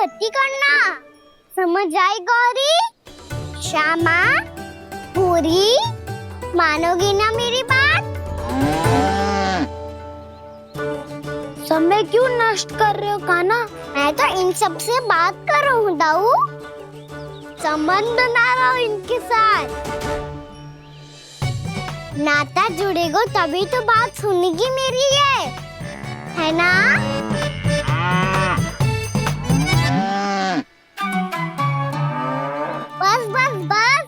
मती करना, समझ आई गौरी? श्यामा, पूरी, मानोगी ना मेरी बात? समय क्यों नष्ट कर रहे हो कान्हा? मैं तो इन सब से बात कर रहा हूँ दाऊ, संबंध बना रहा हूँ इनके साथ। नाता जुड़ेगा तभी तो बात सुनेगी मेरी है ना? बस बस बस,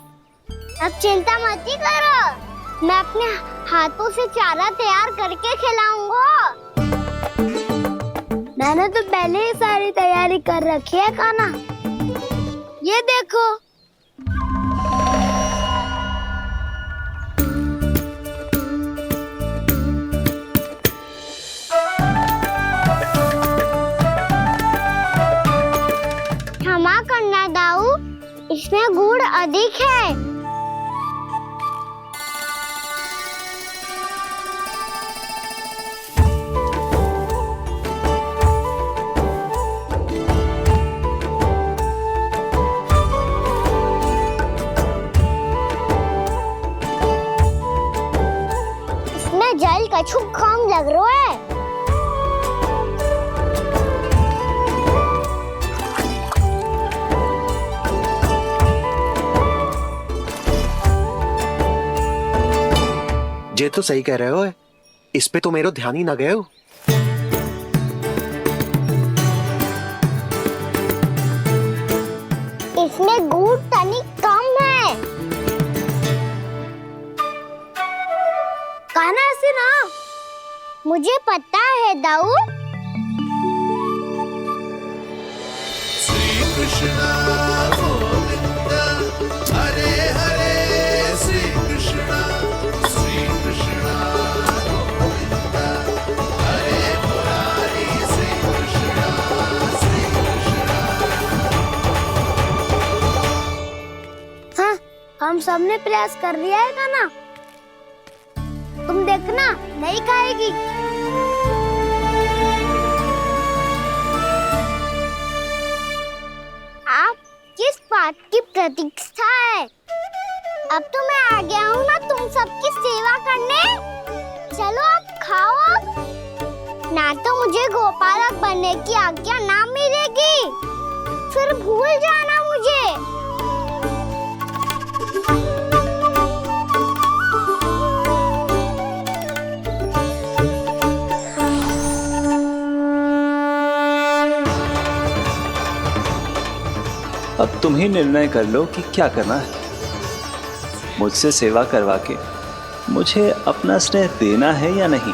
अब चिंता मत ही करो, मैं अपने हाथों से चारा तैयार करके खिलाऊंगा। मैंने तो पहले ही सारी तैयारी कर रखी है कान्हा, ये देखो। क्षमा करना दाऊ, इसमें गुड़ अधिक है। इसमें जल कछु कम लग रहा है। ये तो सही कह रहे हो, इस पे तो मेरो ध्यान ही ना गए हो। इसमें गुड़ तनिक कम है। कान्हा ऐसे ना, मुझे पता है दाऊ। श्री कृष्णा गोविंद हरे हरे, श्री कृष्णा गोविंद हरे मुरारी, श्री कृष्णा हाँ, हम सबने प्रयास कर लिया है कान्हा, तुम देखना नहीं खाएगी। आप किस बात की प्रतीक्षा है? अब तो मैं आ गया हूँ ना तुम सबकी सेवा करने। चलो अब खाओ अब। ना तो मुझे गोपालक बनने की आज्ञा ना मिलेगी, फिर भूल जाना मुझे। अब तुम ही निर्णय कर लो कि क्या करना है। मुझसे सेवा करवा के मुझे अपना स्नेह देना है या नहीं।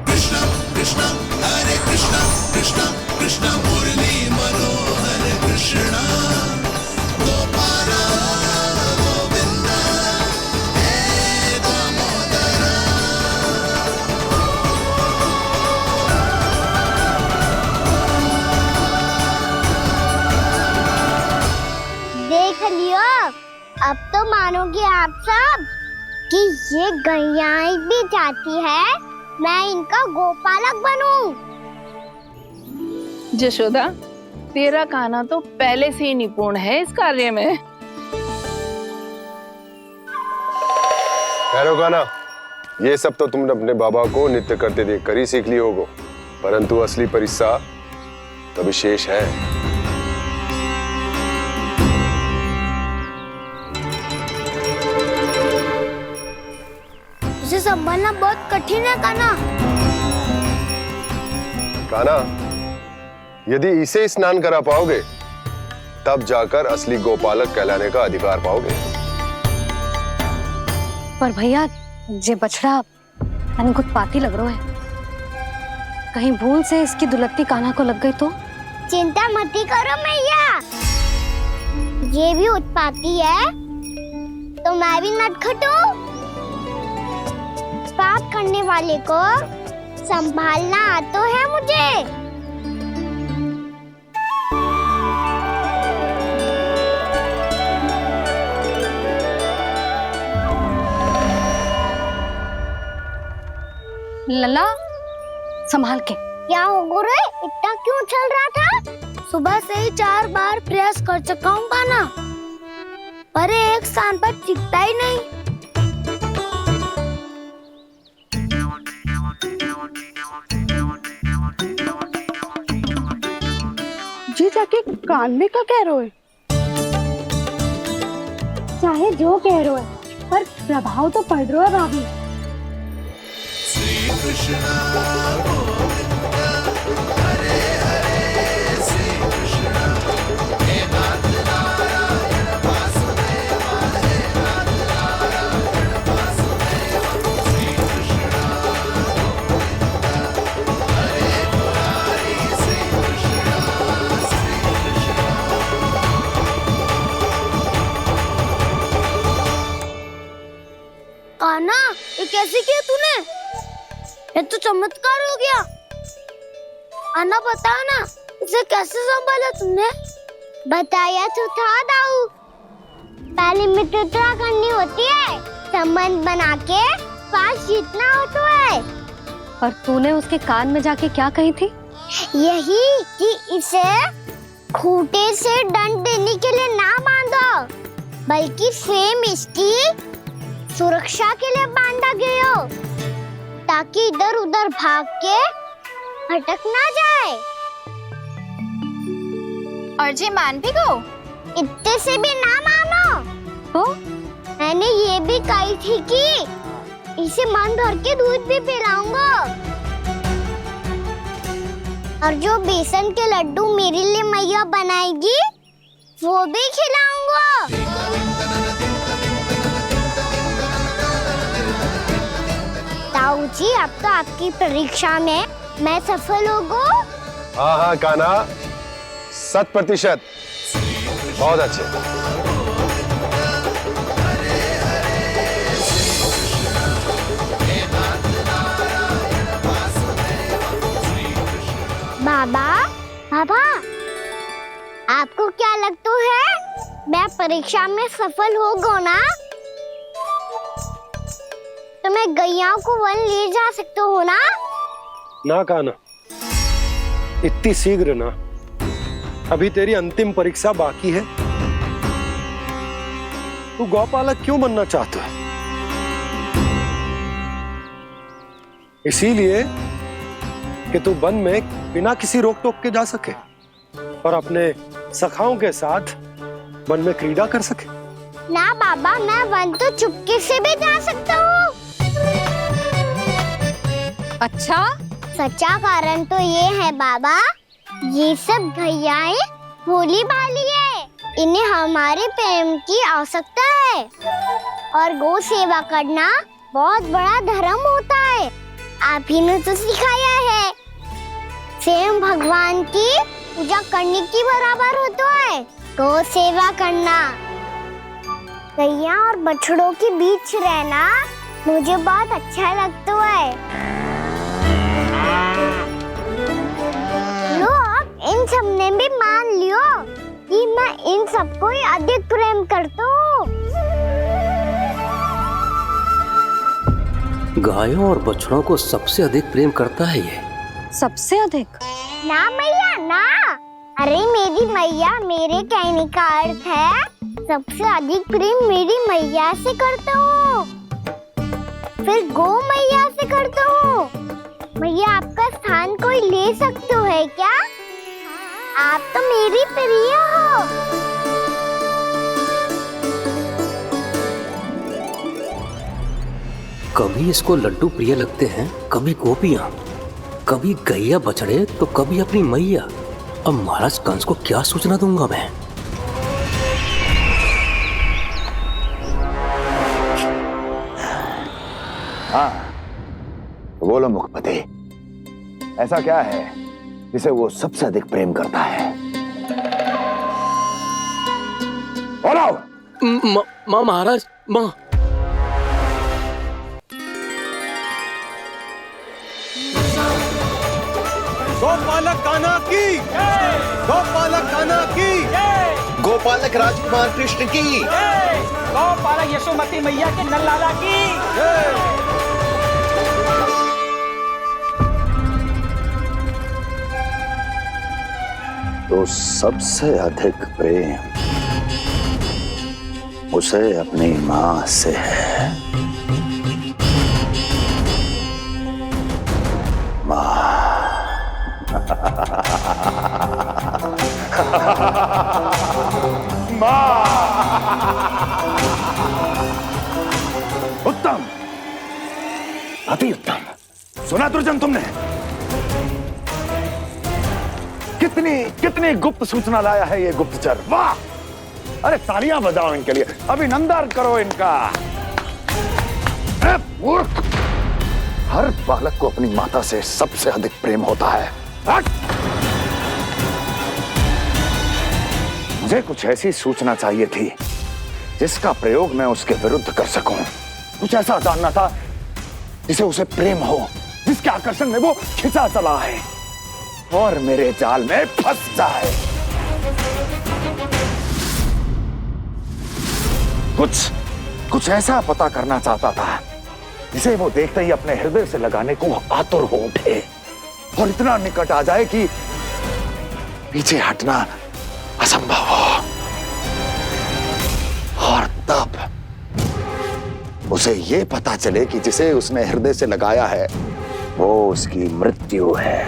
कृष्णा कृष्णा हरे कृष्णा, कृष्णा कृष्णा मुरली मनोहर कृष्णा, गोपाला गोविंद हे दामोदर। देख लियो, अब तो मानोगे आप सब कि ये गैयाएं भी चाहती है मैं इनका गोपालक बनूं। जशोदा, तेरा कान्हा तो पहले से ही निपुण है इस कार्य में। खैर कान्हा, ये सब तो तुमने अपने बाबा को नृत्य करते देख कर ही सीख ली होगो, परंतु असली परिस्सा तो विशेष है। उसे संभालना बहुत कठिन है कान्हा। कान्हा, यदि इसे स्नान करा पाओगे तब जाकर असली गोपालक कहलाने का अधिकार पाओगे। पर भैया, ये बछड़ा उत्पाती लग रहा है, कहीं भूल से इसकी दुलत्ती कान्हा को लग गई तो? चिंता मत ही करो मैया, ये भी उत्पाती है तो मैं भी नटखट हूँ। पाप करने वाले को संभालना आता है मुझे। लला संभाल के। क्या हो गुरु, इतना क्यों चल रहा था? सुबह से ही 4 बार प्रयास कर चुका हूँ कान्हा, पर ये एक स्थान पर टिकता ही नहीं। जी जाके कान में क्या कह रहे हो? चाहे जो कह रहे हो पर प्रभाव तो पड़ रहा है भाभी। श्री कृष्णा गोविंद हरे हरे श्री कृष्णा हे नाथ नारायण वासुदेवा हे नाथ नारायण वासुदेवा श्री कृष्णा गोविंद हरे मुरारी श्री कृष्णा श्री कृष्णा। कान्हा, ये कैसे किया तूने? ये तो चमत्कार हो गया। कान्हा बता ना, इसे कैसे संभाला तुमने? बताया तो था दाऊ, पहले मित्रता करनी होती है, संबंध बना के पास जीतना होता है। पर तूने उसके कान में जाके क्या कही थी? यही कि इसे खूंटे से दंड देने के लिए ना बांधो, बल्कि स्वयं इसकी सुरक्षा के लिए बांधा गया हो, ताकि इधर उधर भाग के भटक ना जाए। और जी मान भी गो? इतने से भी ना मानो तो मैंने ये भी कही थी कि इसे मन भर के दूध भी पिलाऊंगा, और जो बेसन के लड्डू मेरे लिए मैया बनाएगी वो भी खिलाऊंगा। ताऊ जी, अब तो आपकी परीक्षा में मैं सफल होगा। हाँ हाँ कान्हा, 100%। बहुत अच्छे। बाबा, बाबा, आपको क्या लगता है मैं परीक्षा में सफल होगा ना? तो मैं गैया को वन ले जा सकता हूँ ना? ना कान्हा, इतनी शीघ्र ना, अभी तेरी अंतिम परीक्षा बाकी है। तू गौपालक क्यों बनना चाहता है? इसीलिए कि तू वन में बिना किसी रोक टोक के जा सके और अपने सखाओं के साथ वन में क्रीड़ा कर सके। ना बाबा, मैं वन तो चुपके से भी जा सकता हूँ। अच्छा, सच्चा कारण तो ये है बाबा, ये सब भैयाएं भोली भाली है, इन्हें हमारे प्रेम की आवश्यकता है, और गौ सेवा करना बहुत बड़ा धर्म होता है। आप ही ने तो सिखाया है, स्वयं भगवान की पूजा करने की बराबर होता है गौ सेवा करना। गैया और बछड़ों के बीच रहना मुझे बहुत अच्छा लगता है। लो, अब इन सब ने भी मान लियो कि मैं इन सबको ही अधिक प्रेम करता हूँ। गायों और बछड़ों को सबसे अधिक प्रेम करता है ये। सबसे अधिक? ना मैया ना, अरे मेरी मैया, मेरे कहने का अर्थ है सबसे अधिक प्रेम मेरी मैया से करता हूँ, फिर गौ मैया से करता हूँ। मैया, आपका स्थान कोई ले सकते है क्या? आप तो मेरी प्रिय हो। कभी इसको लड्डू प्रिय लगते हैं, कभी गोपियां, कभी गैया बछड़े, तो कभी अपनी मैया। अब महाराज कंस को क्या सूचना दूंगा मैं? हाँ, बोलो मुखपति, ऐसा क्या है जिसे वो सबसे अधिक प्रेम करता है? बोलो। माँ महाराज, माँ। गोपालक कान्हा की, गोपालक कान्हा की, गोपालक राजकुमार कृष्ण की, गोपालक यशोमती मैया के नल लाला की। तो सबसे अधिक प्रेम उसे अपनी मां से है। उत्तम, अति उत्तम। सुना दुर्जन तुमने? कितनी कितनी गुप्त सूचना लाया है ये गुप्तचर। वाह! अरे तालियां बजाओ इनके लिए, अभिनंदन करो इनका। मूर्ख! हर बालक को अपनी माता से सबसे अधिक प्रेम होता है। मुझे कुछ ऐसी सूचना चाहिए थी जिसका प्रयोग मैं उसके विरुद्ध कर सकूं। कुछ ऐसा जानना था जिसे उसे प्रेम हो, जिसके आकर्षण में वो खिंचा चला है और मेरे जाल में फंस जाए। कुछ ऐसा पता करना चाहता था जिसे वो देखते ही अपने हृदय से लगाने को आतुर हो उठे और इतना निकट आ जाए कि पीछे हटना असंभव हो। और तब उसे ये पता चले कि जिसे उसने हृदय से लगाया है वो उसकी मृत्यु है।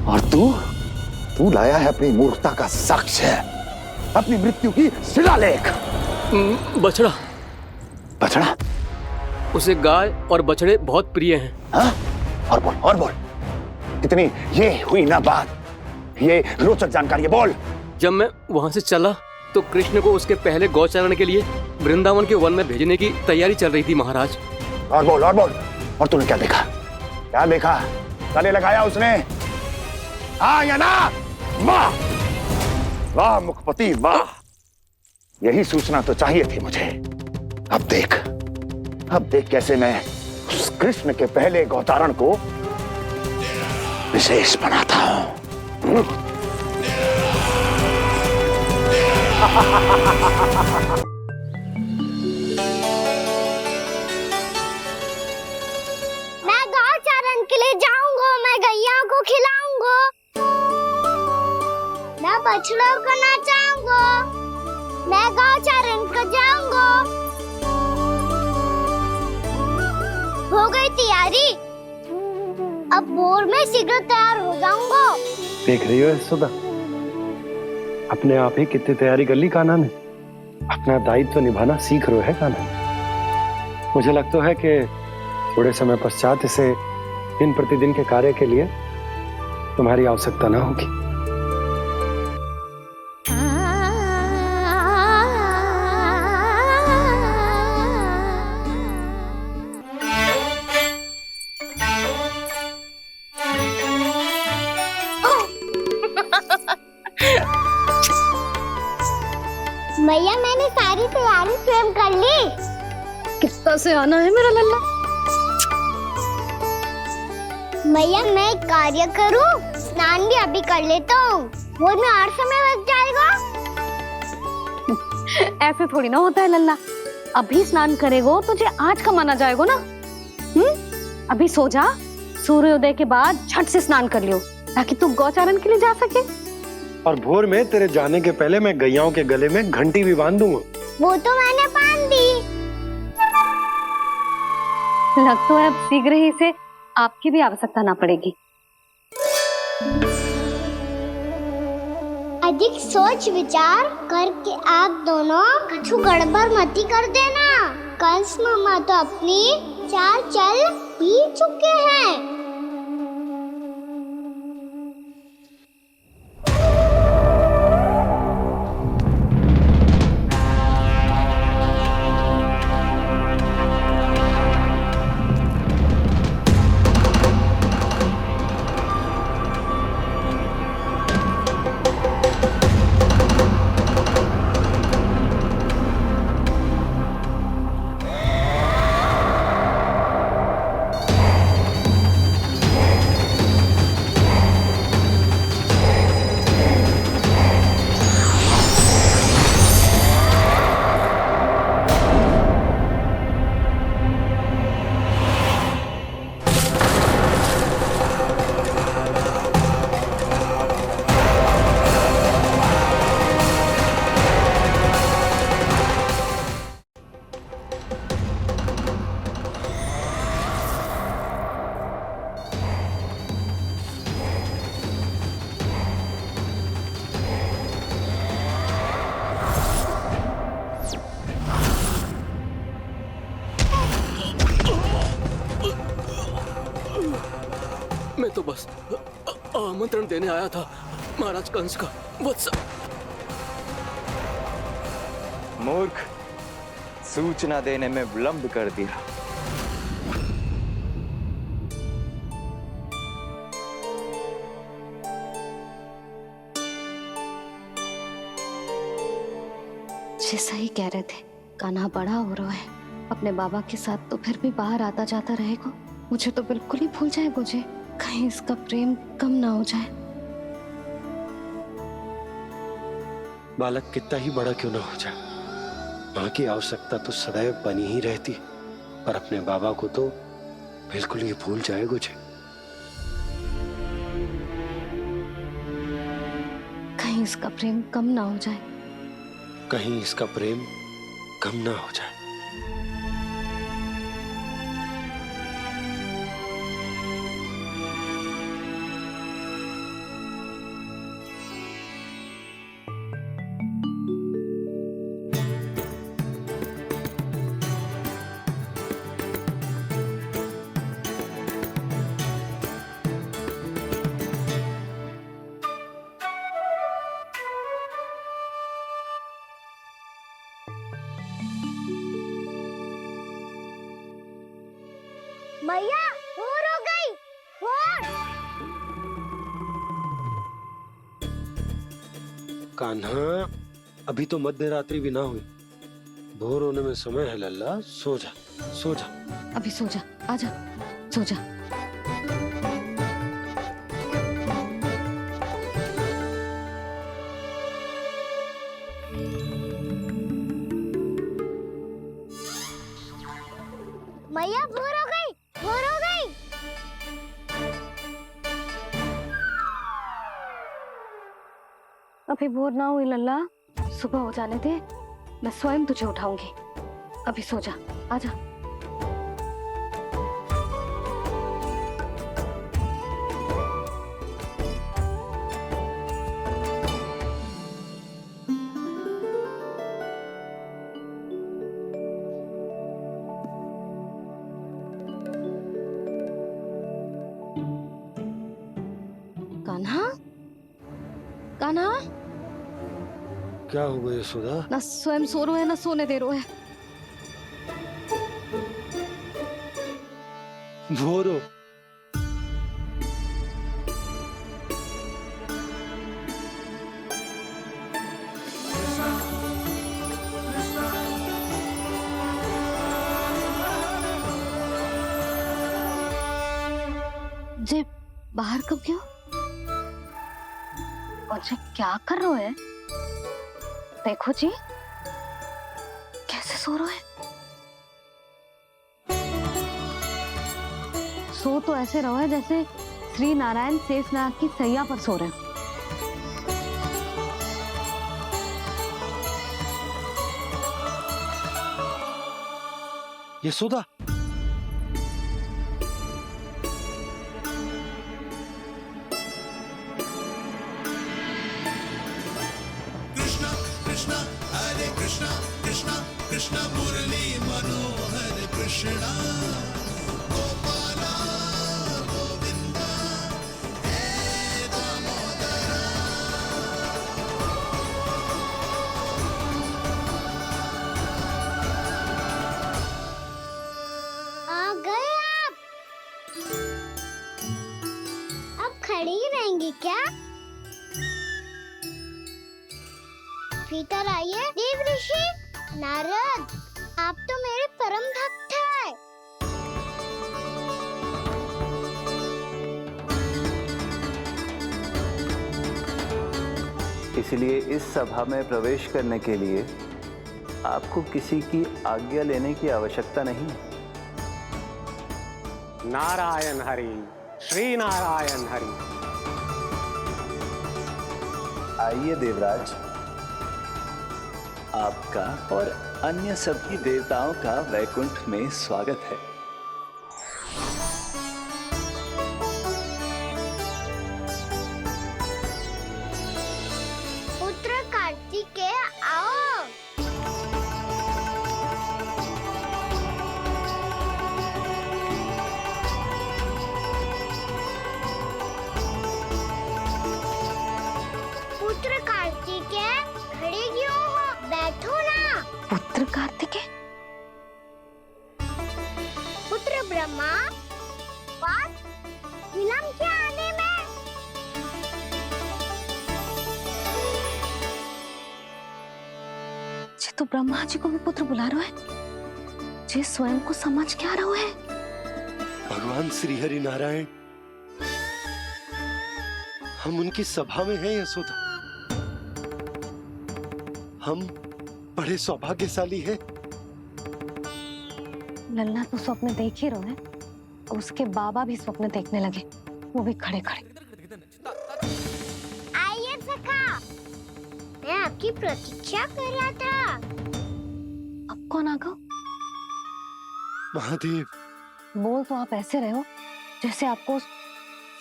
और तू लाया है अपनी मूर्खता का साक्ष्य, अपनी मृत्यु की शिलालेख। बछड़ा। बछड़ा? उसे गाय और बछड़े बहुत प्रिय हैं। हाँ? और बोल। कितनी ये हुई ना बात, ये रोचक जानकारी है, बोल। जब मैं वहां से चला तो कृष्ण को उसके पहले गौचारण के लिए वृंदावन के वन में भेजने की तैयारी चल रही थी महाराज। और बोल। और तूने क्या देखा? गले लगाया उसने? हाँ या ना? वाह मुखपति वाह! यही सूचना तो चाहिए थी मुझे। अब देख कैसे मैं उस कृष्ण के पहले गौतारण को विशेष बनाता हूं। मैं गौचारण के लिए जाऊंगा, मैं गैया को खिलाऊंगा, मैं बछड़ों को नचाऊंगा, मैं गौचारण को जाऊंगा। हो गई तैयारी, अब भोर में शीघ्र तैयार हो जाऊंगा। देख रही हो यशोदा, अपने आप ही कितनी तैयारी कर ली कान्हा ने। अपना दायित्व निभाना सीख रहे है कान्हा। मुझे लगता है कि थोड़े समय पश्चात इसे दिन प्रतिदिन के कार्य के लिए तुम्हारी आवश्यकता ना होगी। मैया मैंने सारी तैयारी स्वयं कर ली। कितना से आना है मेरा लल्ला? मैया मैं एक कार्य करूं, स्नान भी अभी कर लेता हूँ, वो में और समय लग जाएगा। ऐसे थोड़ी ना होता है लल्ला, अभी स्नान करेगो तुझे आज का माना जाएगा ना। अभी सो जा, सूर्योदय के बाद झट से स्नान कर लियो ताकि तू गौचारण के लिए जा सके। और भोर में तेरे जाने के पहले मैं गैयाओं के गले में घंटी भी बांध दूंगा। वो तो मैंने बांध दी। लगता है अब शीघ्र ही से आपकी भी आवश्यकता ना पड़ेगी। अधिक सोच विचार करके आप दोनों कछु गड़बड़ मती कर देना। कंस मामा तो अपनी चाल चल ही चुके हैं। तो बस आमंत्रण देने आया था महाराज कंस का। वत्स मूर्ख, सूचना देने में विलंब कर दिया। जैसा ही कह रहे थे, कान्हा बड़ा हो रहा है अपने बाबा के साथ, तो फिर भी बाहर आता जाता रहेगा। मुझे तो बिल्कुल ही भूल जाए मुझे, कहीं इसका प्रेम कम ना हो जाए। बालक कितना ही बड़ा क्यों ना हो जाए, माँ की आवश्यकता तो सदैव बनी ही रहती, पर अपने बाबा को तो बिल्कुल ही भूल जाए मुझे। कहीं इसका प्रेम कम ना हो जाए, कहीं इसका प्रेम कम ना हो जाए। भैया भोर हो गई, भोर। कान्हा, अभी तो मध्य रात्रि भी ना हुई, भोर होने में समय है लल्ला। सो जा, सो जा। अभी सो जा, आजा, सो जा। भैया भोर हो गई, भोर हो गई। अभी भोर ना हुई लल्ला, सुबह हो जाने दे, मैं स्वयं तुझे उठाऊंगी। अभी सो जा, आजा। कान्हा, कान्हा, क्या हो गया सुधा? ना स्वयं सो रो है ना सोने दे रो है। भोरो, जे बाहर कब गयो? और जे क्या कर रहे है? देखो जी, कैसे सो रहा है। सो तो ऐसे रहो है जैसे श्री नारायण शेषनाग की सैया पर सो रहे हैं। यशोदा, कृष्णा कृष्णा हरे कृष्णा कृष्णा कृष्णा मुरली मनोहर कृष्णा गोपाला गोविंदा हे दामोदरा। आ गए आप। अब खड़ी ही रहेंगी क्या? भीतर आइए देव ऋषि। नारद, आप तो मेरे परम भक्त हैं। इसलिए इस सभा में प्रवेश करने के लिए आपको किसी की आज्ञा लेने की आवश्यकता नहीं। नारायण हरि, श्री नारायण हरि। आइए देवराज, आपका और अन्य सभी देवताओं का वैकुंठ में स्वागत है। पुत्र कार्तिकेय आओ। कार्तिकेय? पुत्र ब्रह्मा, बात विलंब क्या आने में? जे तो ब्रह्मा जी को भी पुत्र बुला रहा है, जे स्वयं को समझ क्या रहा है? भगवान श्री हरि नारायण, हम उनकी सभा में हैं यशोदा। हम बड़े सौभाग्यशाली हैं। लल्ला तो स्वप्न देख ही रहे हैं, उसके बाबा भी स्वप्न देखने लगे, वो भी खड़े खड़े। आइए सखा, मैं आपकी प्रतीक्षा कर रहा था। अब कौन आ गया? महादेव। बोल तो आप ऐसे रहे हो जैसे आपको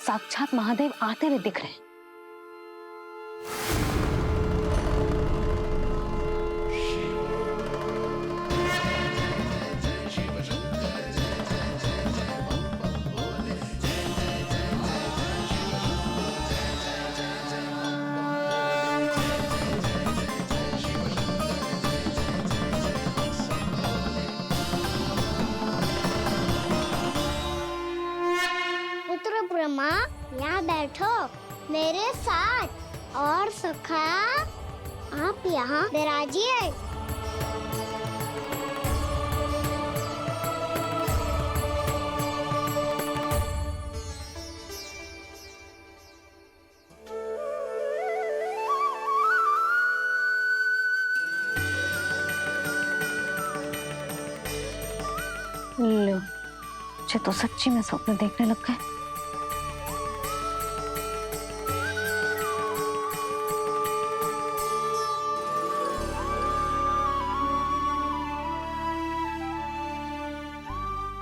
साक्षात महादेव आते हुए दिख रहे हैं। पुत्र ब्रह्मा, यहाँ बैठो मेरे साथ, और सखा आप यहाँ विराजिए। लो, ये तो सच्ची में स्वप्न देखने लग गए।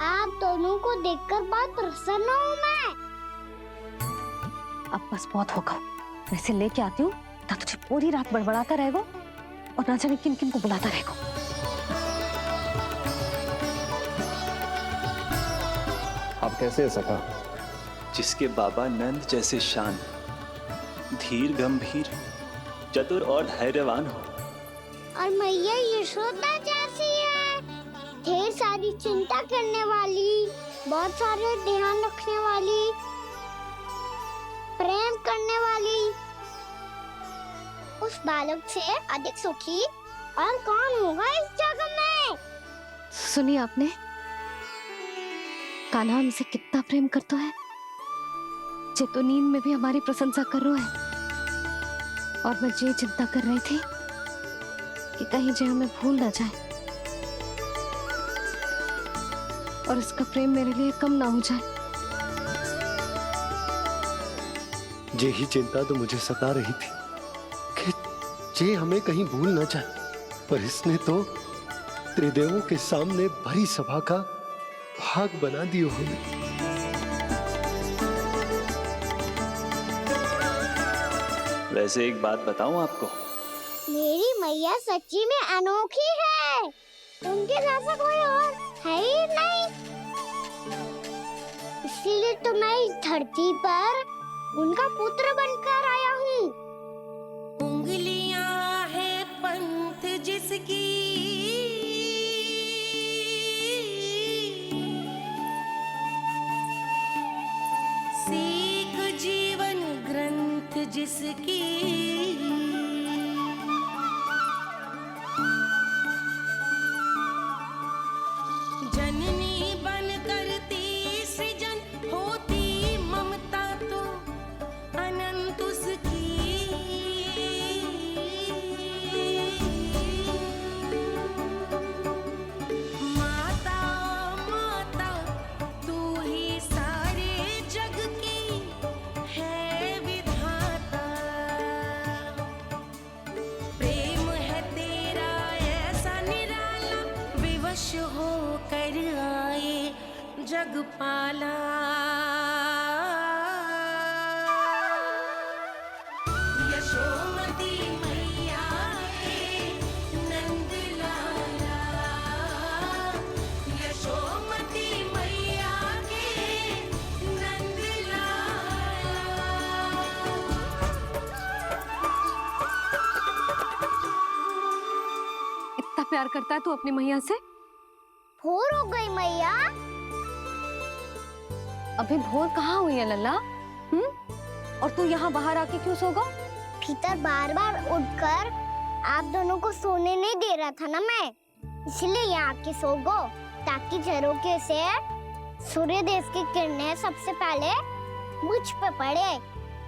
आप दोनों को देखकर बहुत प्रसन्न हूँ मैं। अब बस बहुत होगा, वैसे लेके आती हूँ ना, तुझे पूरी रात बड़बड़ाता रहेगा और ना जाने किन किन को बुलाता रहेगा। आप कैसे है सखा? जिसके बाबा नंद जैसे शांत, धीर गंभीर, चतुर और धैर्यवान हो, और मैया यशोदा जैसी है, ढेर सारी चिंता करने वाली, बहुत सारे ध्यान रखने वाली, प्रेम करने वाली। उस बालक से अधिक सुखी और कौन होगा इस जगत में? सुनिए आपने, कान्हा हमसे कितना प्रेम करता है, जे तो नींद में भी हमारी प्रशंसा कर रहा है। और मैं ये चिंता कर रही थी कि कहीं जे हमें भूल ना जाए और इसका प्रेम मेरे लिए कम ना हो जाए। यही चिंता तो मुझे सता रही थी कि जे हमें कहीं भूल ना जाए, पर इसने तो त्रिदेवों के सामने भरी सभा का भाग बना दियो हमें। वैसे एक बात बताऊं आपको, मेरी मैया सच्ची में अनोखी है, उनके जैसा कोई और है ही नहीं। इसीलिए तो मैं इस धरती पर उनका पुत्र बनकर आया हूँ। उंगलियां है पंथ जिसकी, सीख जीवन ग्रंथ जिसकी, जननी बन करती सृजन होती ममता तो अनंत उसकी। माता माता तू ही सारे जग की है विधाता, प्रेम है तेरा ऐसा निराला, विवश हो कर आए जग पाला। यशोमती मैया है नंद लाला, यशोमती मैया के नंद लाला। इतना प्यार करता है तू अपनी मैया से? भोर हो गई मैया। अभी भोर कहाँ हुई है लल्ला? और तू यहाँ बाहर आके क्यों सो गया? भीतर बार बार उठकर आप दोनों को सोने नहीं दे रहा था ना मैं, इसलिए यहाँ आके सो गो, ताकि झरोखे से सूर्य देव की किरणें सबसे पहले मुझ पे पड़े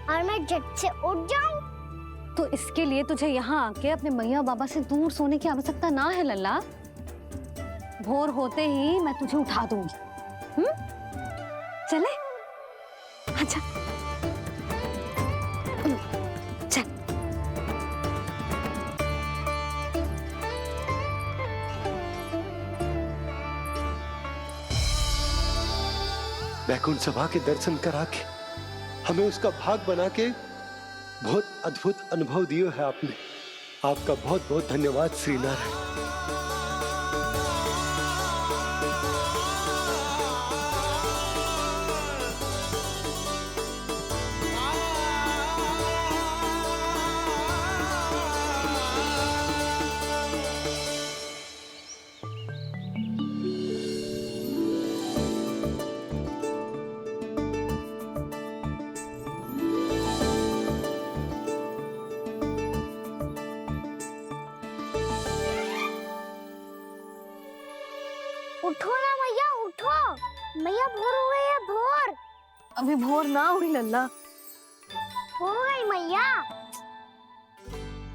और मैं झट से उठ जाऊं। तो इसके लिए तुझे यहाँ आके अपने मैया बाबा से दूर सोने की आवश्यकता ना है लल्ला। भोर होते ही मैं तुझे उठा दूंगी। चले? अच्छा चल। वैकुंठ सभा के दर्शन करा के हमें उसका भाग बना के बहुत अद्भुत अनुभव दिए है आपने। आपका बहुत बहुत धन्यवाद श्री नारायण। उठो ना मैया, उठो। मैया भोर हो गई है, भोर। अभी भोर ना हुई लल्ला। हो गई मैया।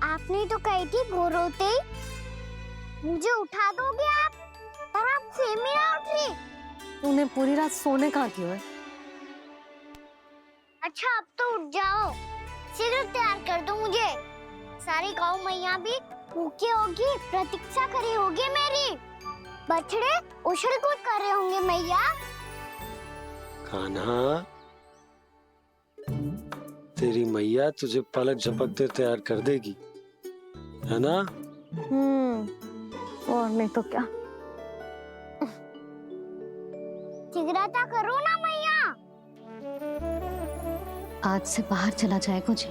आपने तो कही थी भोर होते ही मुझे उठा दोगे आप, पर आप सेम ही ना उठ रही। तूने पूरी रात सोने कहाँ की है? अच्छा अब तो उठ जाओ, शीघ्र तैयार कर दो मुझे। सारी गाँव मैया भी भूखी होगी, प्रतीक्षा करी होगी मेरी। बछड़े उछल कूद कर रहे होंगे मैया। कान्हा, तेरी मैया तुझे पलक झपकते तैयार कर देगी, है ना? और नहीं तो क्या। शीघ्रता करो ना मैया। आज से बाहर चला जाएगा जी,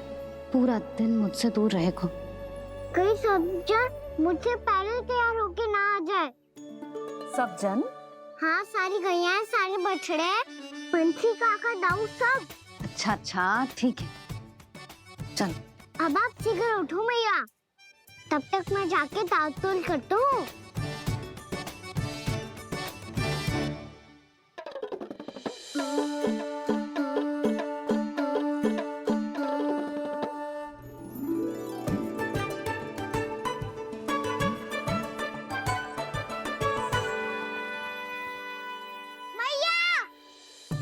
पूरा दिन मुझसे दूर रहेगा। कहीं सब जन मुझसे पहले तैयार होके ना आ जाए। सब जन? हाँ, सारी गैया, सारे बछड़े, पंछी, काका, दाऊ सब। अच्छा अच्छा ठीक है, चल। अब आप शीघ्र उठो मैया, तब तक मैं जाके ताल-तोल करता हूँ।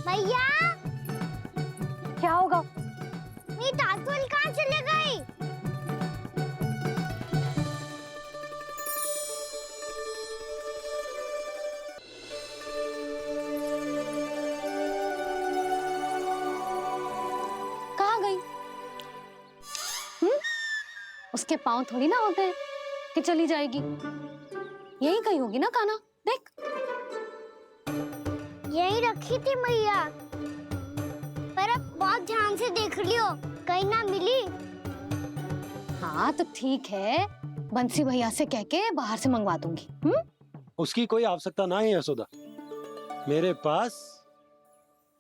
मैया, क्या होगा? मेरी ताल-तोल कहाँ चले गई? कहाँ गई? उसके पाँव थोड़ी ना होते हैं कि चली जाएगी। यही कहीं होगी ना कान्हा, देख। यही रखी थी मैया, पर अब बहुत ध्यान से देख लियो, कहीं ना मिली। हाँ तो ठीक है, बंसी भैया से कह के बाहर से मंगवा दूंगी। उसकी कोई आवश्यकता ना है यशोदा, मेरे पास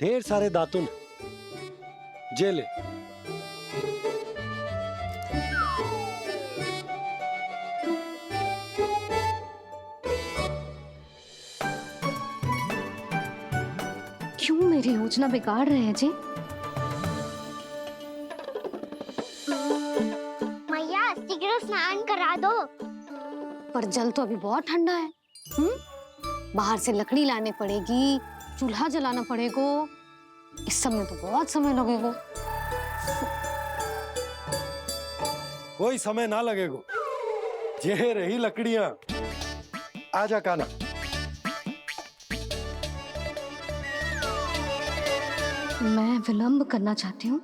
ढेर सारे दातुन, जे ले। क्यों मेरी योजना बिगाड़ रहे हैं जी? मैया शीघ्र स्नान करा दो। पर जल तो अभी बहुत ठंडा है। बाहर से लकड़ी लाने पड़ेगी, चूल्हा जलाना पड़ेगा, इस सब में तो बहुत समय लगेगा। कोई समय ना लगेगा, ये रही लकड़ियां। आजा कान्हा। मैं विलंब करना चाहती हूँ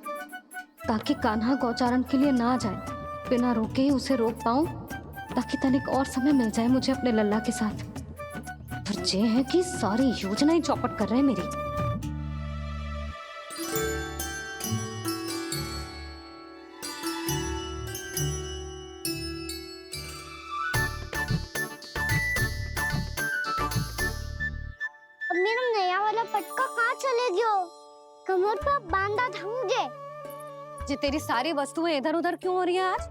ताकि कान्हा गौचारण के लिए ना जाए, बिना रोके ही उसे रोक पाऊं, ताकि तनिक और समय मिल जाए मुझे अपने लल्ला के साथ। पर ये है कि सारी योजना ही चौपट कर रहे हैं मेरी। का कहाँ चले गयो? कमर पर बांधा था मुझे। जी तेरी सारी वस्तुएं इधर उधर क्यों हो रही हैं आज?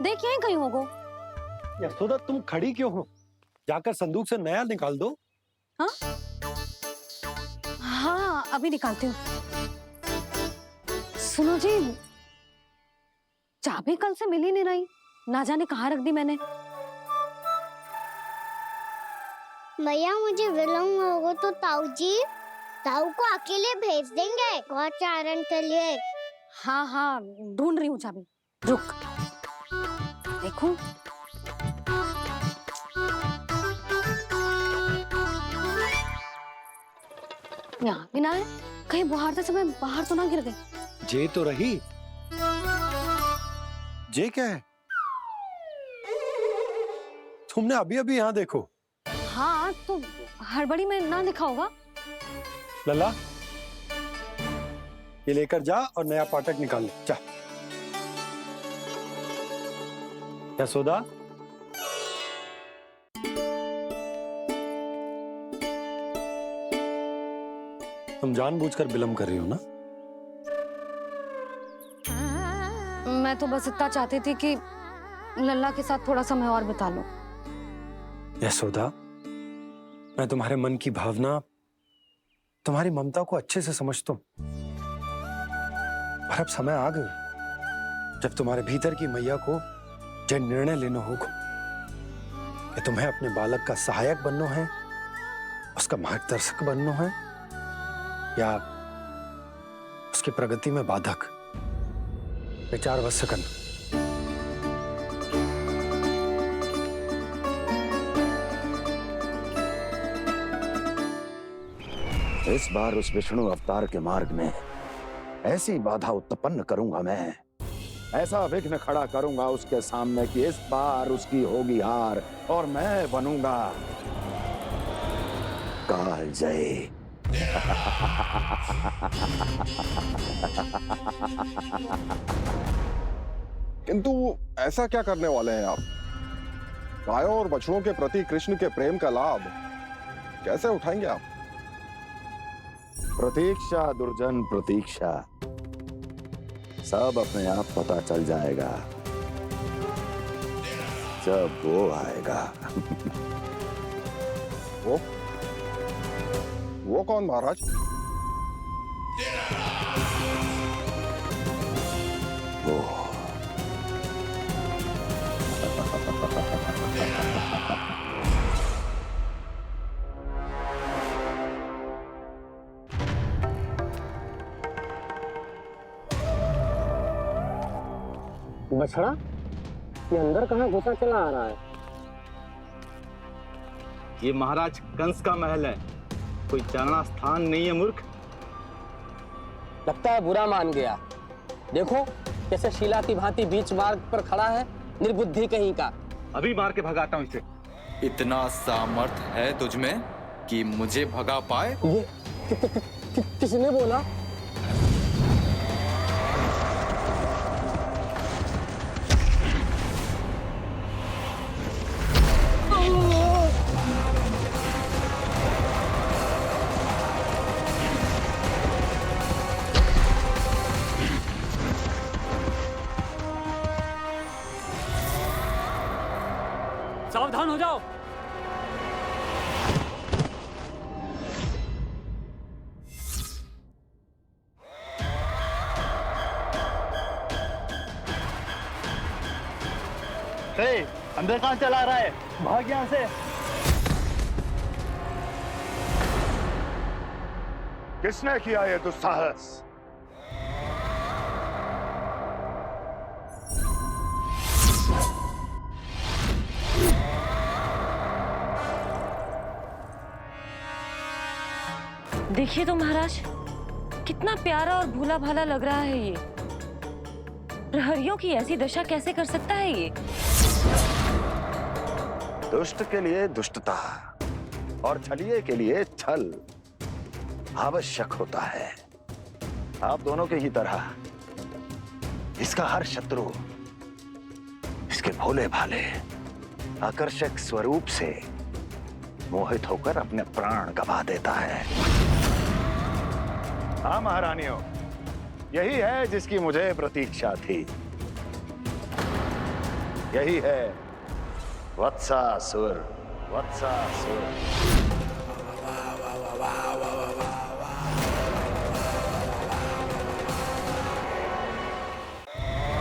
देख यहीं कहीं होगो। यशोदा तुम खड़ी क्यों हो? जाकर संदूक से नया निकाल दो। हाँ हाँ अभी निकालती हूँ। सुनो जी, चाबी कल से मिल ही नहीं रही, ना जाने कहाँ रख दी मैंने। भैया मुझे विलम्ब होगा तो ताऊ को अकेले भेज देंगे गौचारण के लिए। हाँ हाँ ढूंढ रही हूँ चाबी, रुक। देखूं यहाँ भी ना है, कहीं बुहारते समय बाहर तो ना गिर गई। जे तो रही। जे क्या है? तुमने अभी अभी यहाँ देखो। हाँ तो हड़बड़ी में ना दिखा होगा। लल्ला ये लेकर जा और नया पाठक निकाल ले, जा। यशोदा तुम जानबूझकर विलम्ब कर रही हो ना? मैं तो बस इतना चाहती थी कि लल्ला के साथ थोड़ा समय और बिता लूं। यशोदा मैं तुम्हारे मन की भावना, तुम्हारी ममता को अच्छे से समझता हूं, पर अब समय आ गया जब तुम्हारे भीतर की मैया को जो निर्णय लेना होगा कि तुम्हें अपने बालक का सहायक बनना है, उसका मार्गदर्शक बनना है, या उसकी प्रगति में बाधक। विचार अवश्य करना। इस बार उस विष्णु अवतार के मार्ग में ऐसी बाधा उत्पन्न करूंगा मैं, ऐसा विघ्न खड़ा करूंगा उसके सामने कि इस बार उसकी होगी हार और मैं बनूंगा कालजयी। किंतु ऐसा क्या करने वाले हैं आप? गायों और बछड़ों के प्रति कृष्ण के प्रेम का लाभ कैसे उठाएंगे आप? प्रतीक्षा दुर्जन प्रतीक्षा, सब अपने आप पता चल जाएगा जब वो आएगा। वो कौन महाराज? वो बछड़ा ये अंदर कहाँ घुसा चला आ रहा है? ये महाराज कंस का महल है, कोई जाना स्थान नहीं है मूर्ख। लगता है बुरा मान गया। देखो कैसे शिला की भांति बीच मार्ग पर खड़ा है, निर्बुद्धि कहीं का। अभी मार के भगाता हूँ इसे। इतना सामर्थ है तुझमें कि मुझे भगा पाए? ये किसने बोला? सावधान हो जाओ। अंदर कहाँ चला रहा है? भाग यहाँ से। किसने किया ये दुस्साहस? देखिए तो महाराज, कितना प्यारा और भोला भाला लग रहा है ये। प्रहरियों की ऐसी दशा कैसे कर सकता है ये? दुष्ट के लिए दुष्टता और छलिए के लिए छल आवश्यक होता है। आप दोनों के ही तरह इसका हर शत्रु इसके भोले भाले आकर्षक स्वरूप से मोहित होकर अपने प्राण गंवा देता है। हाँ महारानियों, यही है जिसकी मुझे प्रतीक्षा थी। यही है वत्सासुर। वत्सासुर।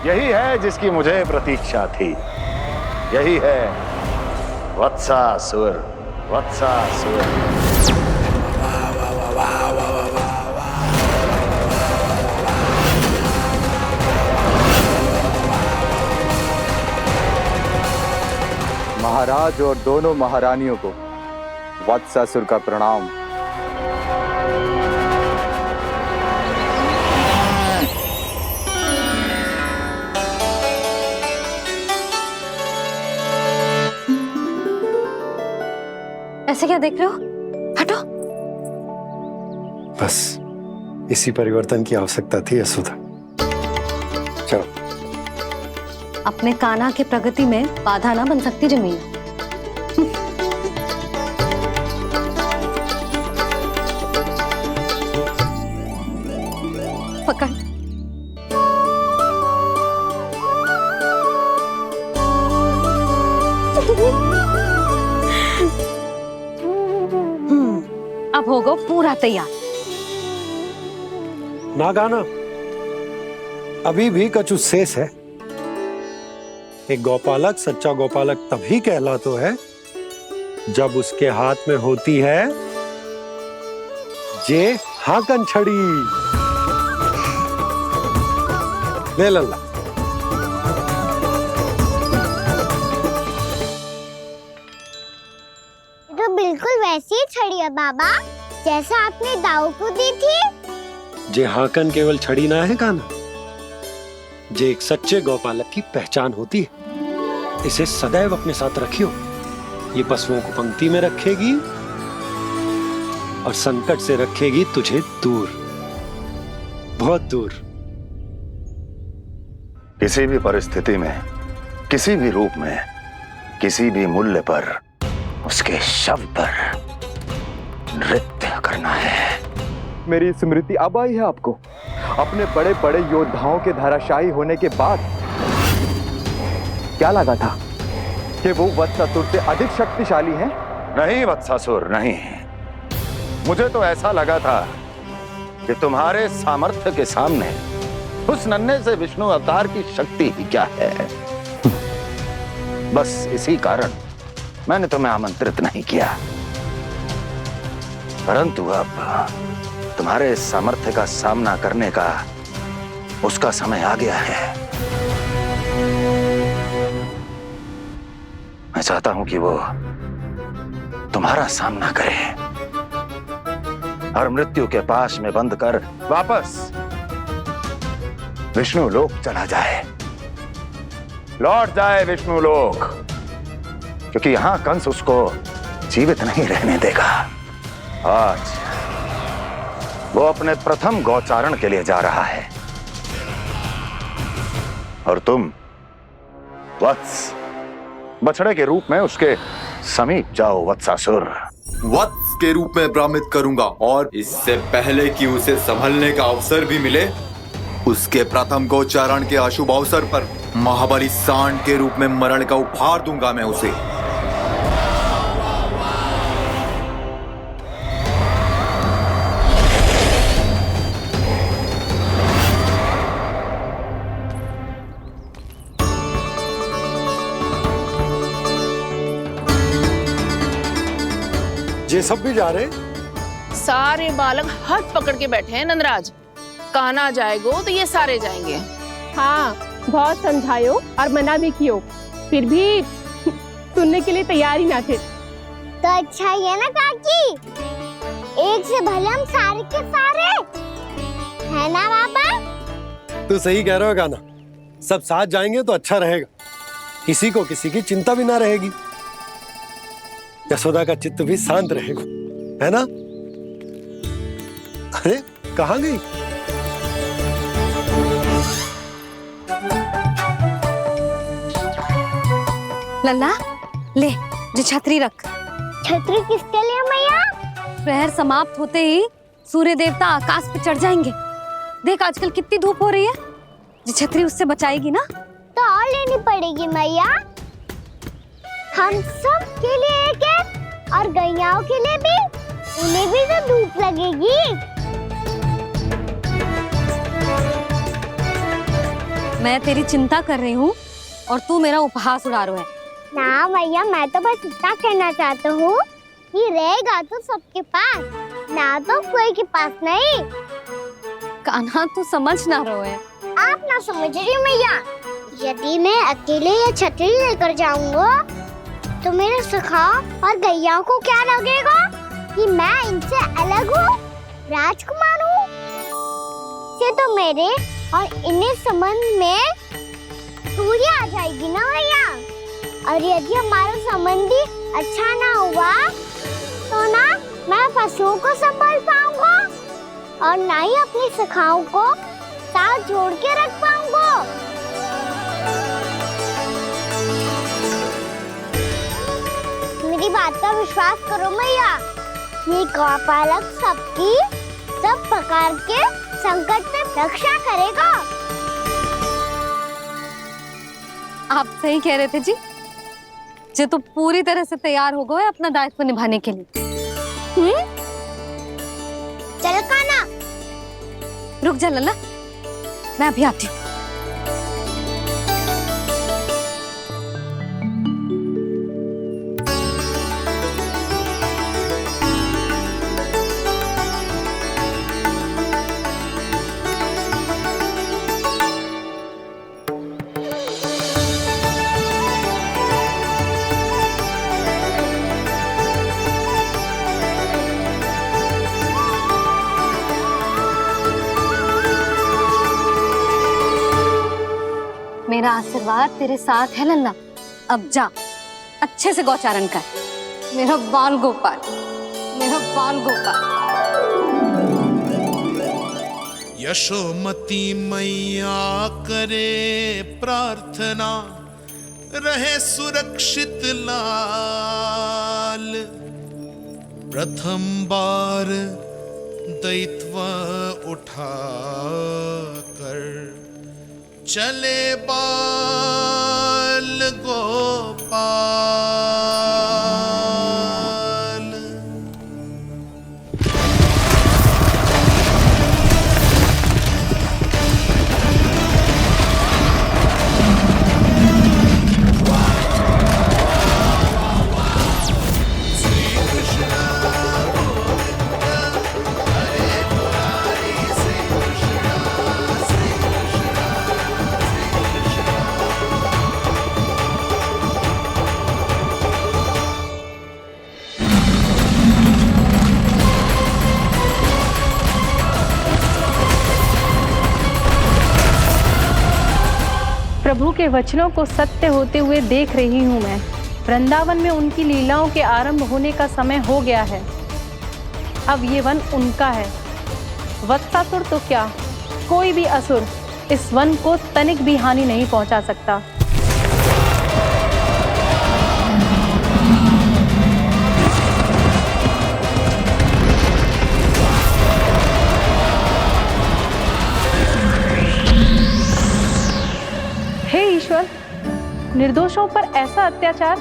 यही है जिसकी मुझे प्रतीक्षा थी। यही है वत्सासुर। वत्सासुर। महाराज और दोनों महारानियों को वत्सासुर का प्रणाम। ऐसे क्या देख रहे हो? हटो। बस इसी परिवर्तन की आवश्यकता थी यशोदा। चलो। अपने कान्हा की प्रगति में बाधा ना बन सकती जमीन। पकड़। अब होगा पूरा तैयार। ना गाना, अभी भी कछु शेष है। एक गौपालक सच्चा गौपालक तभी कहलाता है जब उसके हाथ में होती है जे हाकन छड़ी। ले लल्ला। तो बिल्कुल वैसी ही छड़ी है बाबा, जैसा आपने दाऊ को दी थी। जे हाकन केवल छड़ी ना है कान्हा, जे एक सच्चे गौपालक की पहचान होती है। इसे सदैव अपने साथ रखियो। ये पशुओं को पंक्ति में रखेगी और संकट से रखेगी तुझे दूर, बहुत दूर। किसी भी परिस्थिति में, किसी भी रूप में, किसी भी मूल्य पर उसके शव पर नृत्य करना है। मेरी स्मृति अब आई है आपको? अपने बड़े बड़े योद्धाओं के धराशायी होने के बाद क्या लगा था कि वो वत्सासुर से अधिक शक्तिशाली हैं? नहीं वत्सासुर, नहीं। मुझे तो ऐसा लगा था कि तुम्हारे सामर्थ्य के सामने उस नन्हे से विष्णु अवतार की शक्ति ही क्या है। बस इसी कारण मैंने तुम्हें आमंत्रित नहीं किया। परंतु अब तुम्हारे सामर्थ्य का सामना करने का उसका समय आ गया है। मैं चाहता हूं कि वो तुम्हारा सामना करे और मृत्यु के पाश में बंद कर वापस विष्णु लोक चला जाए, लौट जाए विष्णु लोक, क्योंकि यहां कंस उसको जीवित नहीं रहने देगा। आज वो अपने प्रथम गौचारण के लिए जा रहा है और तुम वत्स बछड़े के रूप में उसके समीप जाओ वत्सासुर। वत्स के रूप में भ्रमित करूंगा और इससे पहले कि उसे संभलने का अवसर भी मिले, उसके प्रथम गोचारण के अशुभ अवसर पर महाबली सांड के रूप में मरण का उपहार दूंगा मैं उसे। ये सब भी जा रहे? सारे बालक हाथ पकड़ के बैठे हैं नंदराज। कान्हा जाएगो तो ये सारे जाएंगे। हाँ, बहुत समझायो और मना भी कियो, फिर भी सुनने के लिए तैयार ही ना थे। तो अच्छा ही है ना काकी, एक से भले हम सारे के सारे, है ना बाबा? तू सही कह रहे हो कान्हा, सब साथ जाएंगे तो अच्छा रहेगा, किसी को किसी की चिंता भी ना रहेगी, यशोदा का चित्त भी शांत रहेगा, है ना? अरे कहाँ गई? लल्ला ले, जो छतरी रख। छतरी किसके लिए मैया? प्रहर समाप्त होते ही सूर्य देवता आकाश पे चढ़ जाएंगे। देख आजकल कितनी धूप हो रही है, ये छतरी उससे बचाएगी ना। तो और लेनी पड़ेगी मैया, हम सब के लिए एक एक, और गैयाओं के लिए भी, उन्हें भी तो धूप लगेगी। मैं तेरी चिंता कर रही हूँ और तू मेरा उपहास उड़ा रहा है। ना भैया, मैं तो बस इतना कहना चाहता हूँ कि रहेगा तो सबके पास, ना तो कोई के पास नहीं। कान्हा तू समझ ना रहो है। आप ना समझ रही मैया, यदि मैं अकेले ये छतरी लेकर जाऊंगा तो मेरे सखा और गैया को क्या लगेगा कि मैं इनसे अलग हूँ, राजकुमार हूँ। से तो मेरे और इन्हें संबंध में दूरी आ जाएगी ना भैया। और यदि हमारा संबंध ही अच्छा ना हुआ तो ना मैं पशुओं को संभाल पाऊंगा और ना ही अपनी सखाओं को साथ जोड़ के रख पाऊंगा। मेरी बात का विश्वास करो मैया, ये गौपालक सबकी सब प्रकार के संकट से रक्षा करेगा। आप सही कह रहे थे जी, जो तो पूरी तरह से तैयार हो गए अपना दायित्व निभाने के लिए। चल कान्हा, रुक जा लल्ला, मैं अभी आती हूँ। मेरा आशीर्वाद तेरे साथ है लल्ला। अब जा, अच्छे से गौचारण कर। मेरा बाल गोपाल, मेरा बाल गोपाल। यशोमती मैया करे प्रार्थना, रहे सुरक्षित लाल। प्रथम बार दैत्व उठा कर चले बाल गोपाल। प्रभु के वचनों को सत्य होते हुए देख रही हूँ मैं। वृंदावन में उनकी लीलाओं के आरंभ होने का समय हो गया है। अब ये वन उनका है। वत्सासुर तो क्या, कोई भी असुर इस वन को तनिक भी हानि नहीं पहुंचा सकता। हे ईश्वर, निर्दोषों पर ऐसा अत्याचार,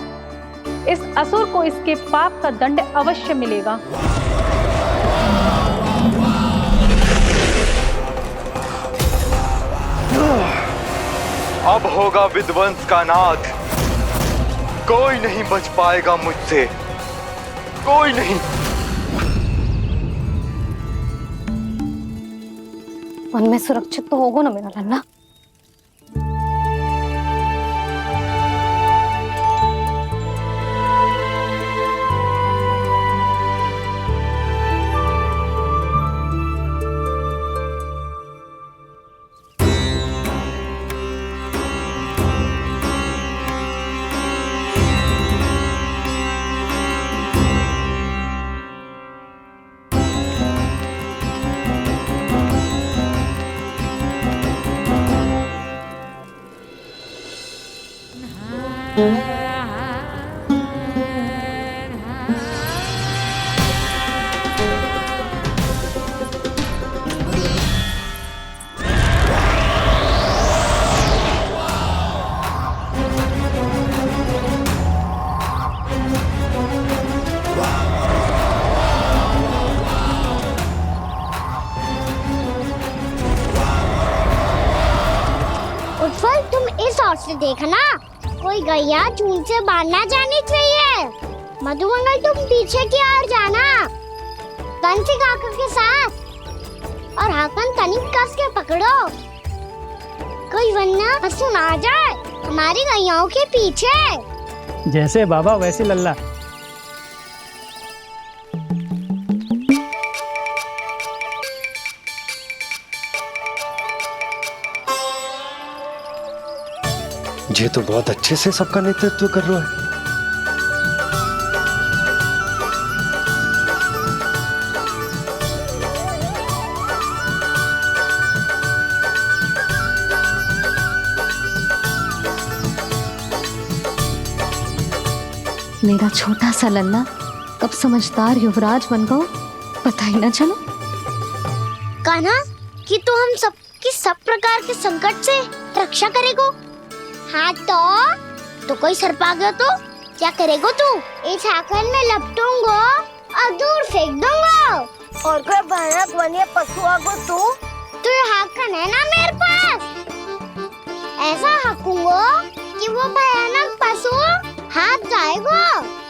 इस असुर को इसके पाप का दंड अवश्य मिलेगा। अब होगा विध्वंस का नाद। कोई नहीं बच पाएगा मुझसे, कोई नहीं। वन में सुरक्षित तो होगा ना मेरा लल्ला। से देखना, कोई गैया चून से बाहर ना जानी चाहिए। मधुमंगल तुम पीछे की ओर जाना, कंसी काका के साथ, और हाकन तनिक कस के पकड़ो, कोई वरना पशु ना आ जाए हमारी गैयाओं के पीछे। जैसे बाबा वैसे लल्ला। ये तो बहुत अच्छे से सबका नेतृत्व कर रहा है। मेरा छोटा सा लल्ला कब समझदार युवराज बन गो पता ही ना चलो। कान्हा, कि तू हम सबकी सब प्रकार के संकट से रक्षा करेगो। हाँ तो कोई सर्प आ गया तो क्या करेगो तू? इस हाकन में लपटूंगो और दूर फेंक दूंगा। और कोई भयानक वन्य पशु आगो तो ये हाकन है ना मेरे पास, ऐसा हाकूंगो कि वो भयानक पशु हाथ जाएगा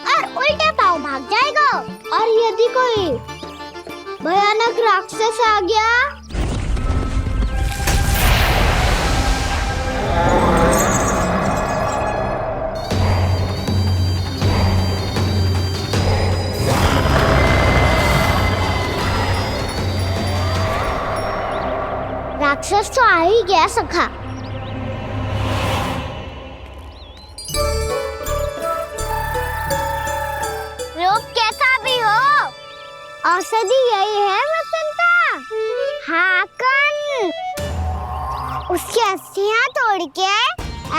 और उल्टे पाँव भाग जाएगा। और यदि कोई भयानक राक्षस आ गया राक्षस तो आ ही गया सखा। रूप कैसा भी हो, औषधि यही है वसंता। हाकन उसकी अस्थियां तोड़ के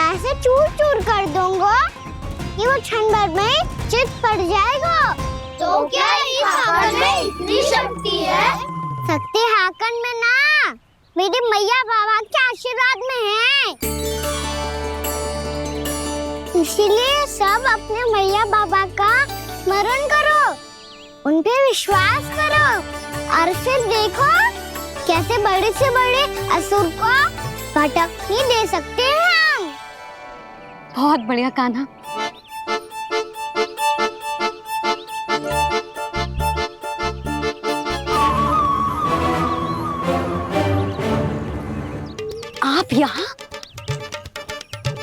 ऐसे चूर चूर कर दूंगा कि वो क्षण भर में चित पड़ जाएगा। तो क्या इस हाकन में इतनी शक्ति है? शक्ति हाकन में ना, मेरी मैया बाबा के आशीर्वाद में है। इसीलिए सब अपने मैया बाबा का स्मरण करो, उन पे विश्वास करो, और फिर देखो कैसे बड़े से बड़े असुर को भटकने दे सकते हैं हम। बहुत बढ़िया कान्हा। आप यहाँ?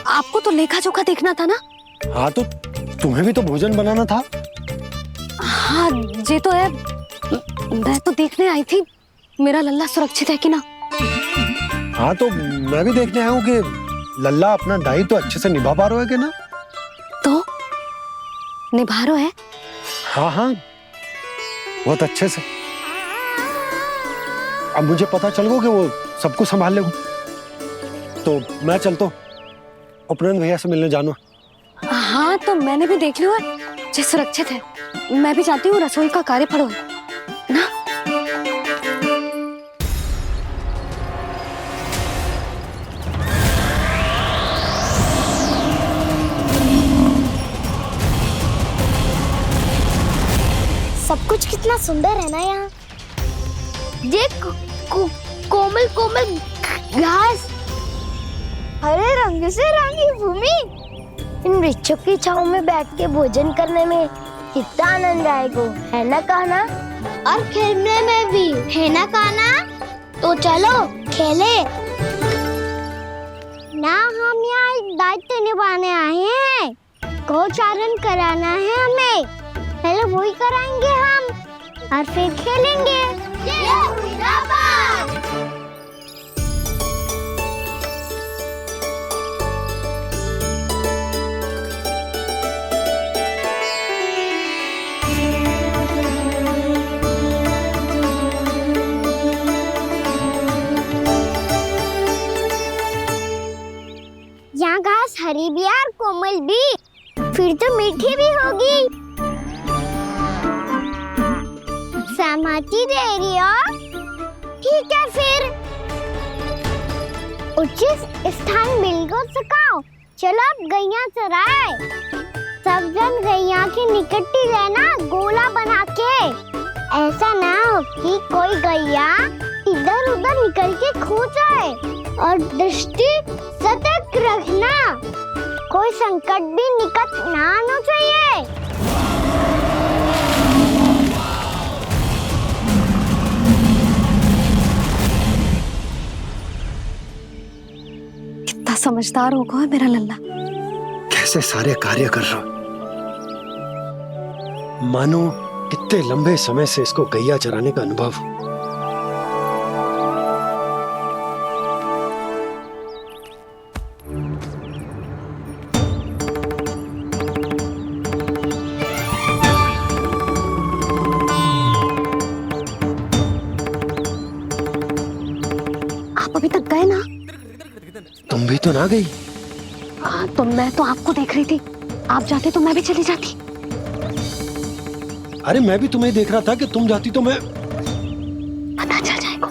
आपको तो लेखा जोखा देखना था ना? हाँ तो तुम्हें भी तो भोजन बनाना था। हाँ ये तो है, मैं तो देखने आई थी मेरा लल्ला सुरक्षित है कि ना। हाँ तो मैं भी देखने आया हूँ कि लल्ला अपना दायित्व तो अच्छे से निभा पा रहा है कि ना। तो निभा रहा है? हाँ हाँ बहुत अच्छे से। अब मुझे पता चल गया कि वो सब कुछ संभाल लेगा, तो मैं चलता हूँ, उपनंद भैया से मिलने जानो। हाँ तो मैंने भी देख लिया जो सुरक्षित है। मैं भी चाहती हूँ रसोई का कार्य पड़ो ना। सब कुछ कितना सुंदर है ना यहाँ। देख कोमल कोमल घास, हरे रंग से रंगी भूमि, इन वृक्षों की छांव में बैठ के भोजन करने में कितना आनंद आएगा, है ना कान्हा? और खेलने में भी, है ना कान्हा? तो चलो खेले ना। हम यहाँ एक दायित्व निभाने आए हैं, गोचारण कराना है हमें। पहले वही कराएंगे हम और फिर खेलेंगे। यहाँ घास हरी भी और कोमल भी, फिर तो मीठी भी होगी। सहमति दे रही हो? ठीक है फिर उचित स्थान मिलकर सकाओ। चलो अब गैया चराए। सब जन गैया के निकट ही रहना, गोला बना के। ऐसा ना हो कि कोई गैया इधर उधर निकल करके खो जाए और दृष्टि सतर्क रखना, कोई संकट भी निकट ना आना चाहिए। कितना समझदार होगा है मेरा लल्ला। कैसे सारे कार्य कर रहा, मानो कितने लंबे समय से इसको गैया चराने का अनुभव हो। आप अभी तक गए ना? तुम भी तो ना गई। तो मैं तो आपको देख रही थी, आप जाते तो मैं भी चली जाती। अरे मैं भी तुम्हें देख रहा था कि तुम जाती तो मैं। पता चल जाएगा।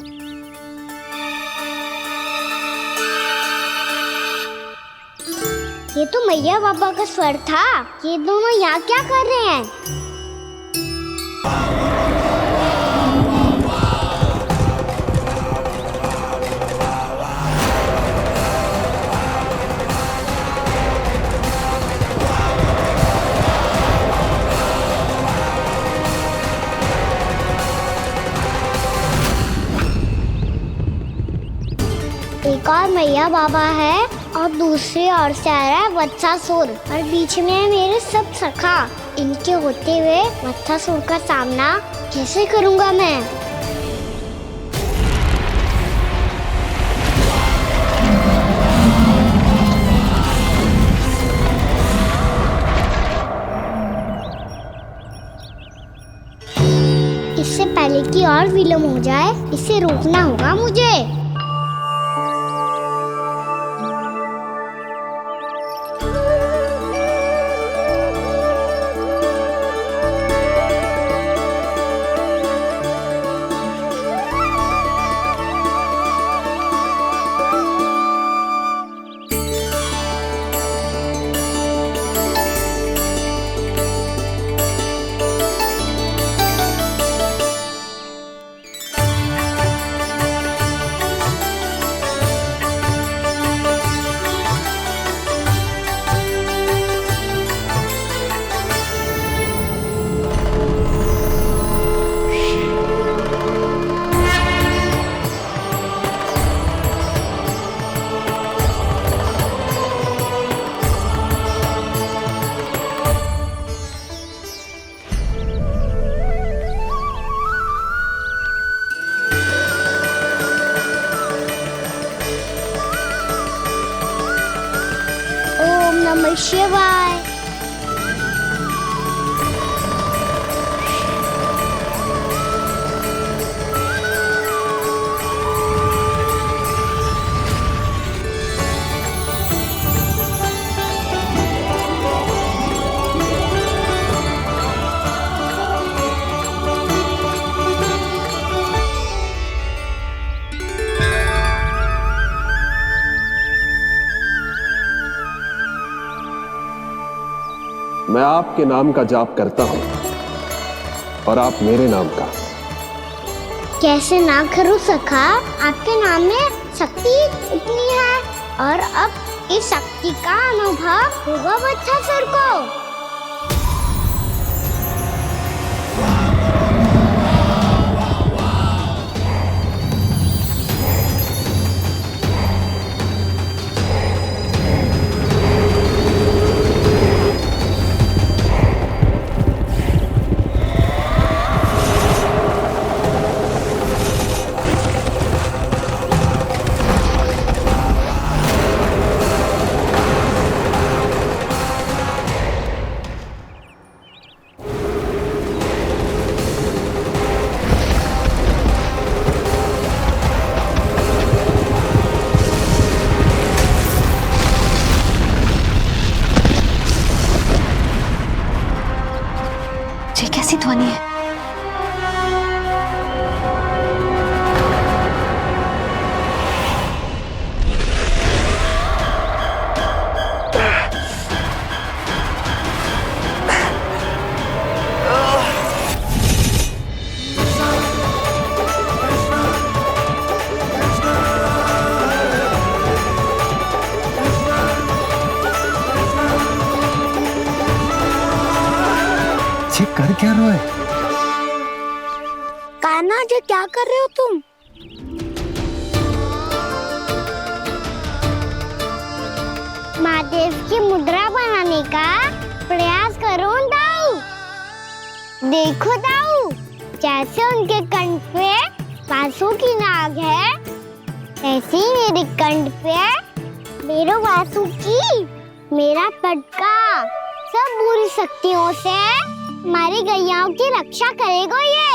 ये तो मैया बाबा का स्वर था। ये दोनों यहाँ क्या कर रहे हैं? एक और मैया बाबा है और दूसरी ओर से आ रहा है वत्सासुर और बीच में है मेरे सब सखा। इनके होते हुए वत्सासुर का सामना कैसे करूंगा मैं? इससे पहले कि और विलम्ब हो जाए, इसे रोकना होगा मुझे। ओम नमः शिवाय। मैं आपके नाम का जाप करता हूं और आप मेरे नाम का। कैसे ना करूं सखा, आपके नाम में शक्ति इतनी है और अब इस शक्ति का अनुभव होगा वत्सासुर को। रोए? कान्हा जी क्या कर रहे हो तुम? महादेव की मुद्रा बनाने का प्रयास करो दाऊ। देखो दाऊ, जैसे उनके कंठ पे वासु की नाग है, ऐसे ही मेरे कंठ पे मेरे वासु की मेरा पटका सब बुरी शक्तियों से हमारी गैयाओं की रक्षा करेगा ये।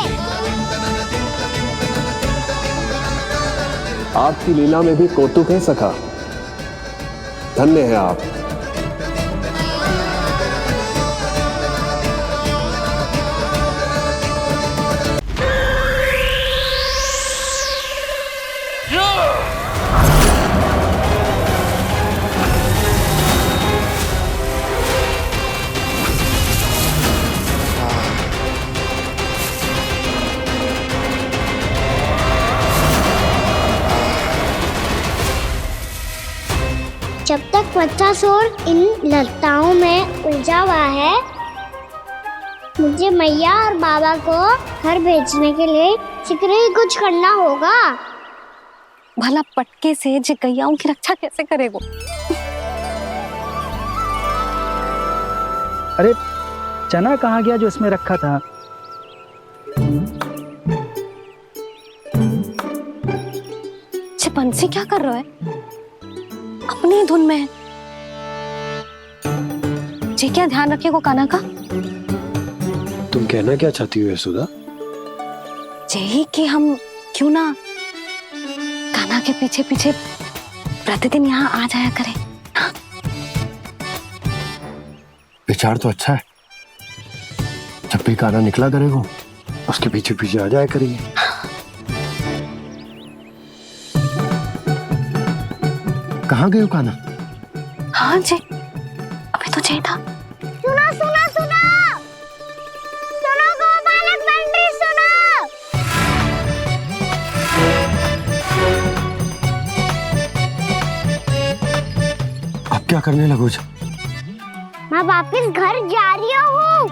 आपकी लीला में भी कौतुक है सखा। धन्य है आप। जब तक बच्चासुर इन लताओं में उलझा हुआ है, मुझे मैया और बाबा को घर भेजने के लिए शीघ्र ही कुछ करना होगा। भला पटके से गैयाओं की रक्षा कैसे करेगो? अरे चना कहाँ गया जो इसमें रखा था? बंसी क्या कर रहा है? अपनी धुन में है। जी क्या ध्यान रखेगो कान्हा का? तुम कहना क्या चाहती हो यशोदा? यही कि हम क्यों ना कान्हा के पीछे पीछे प्रतिदिन यहाँ आ जाया करें। हाँ? विचार तो अच्छा है। जब भी कान्हा निकला करेगा उसके पीछे पीछे आ जाया करेंगे। कहाँ गए हो कान्हा? हाँ जी, अभी तो चाहिए था। सुनो सुनो सुनो सुनो गोपालक पंडित सुनो। अब क्या करने लगो? मैं वापस घर जा रही हूँ।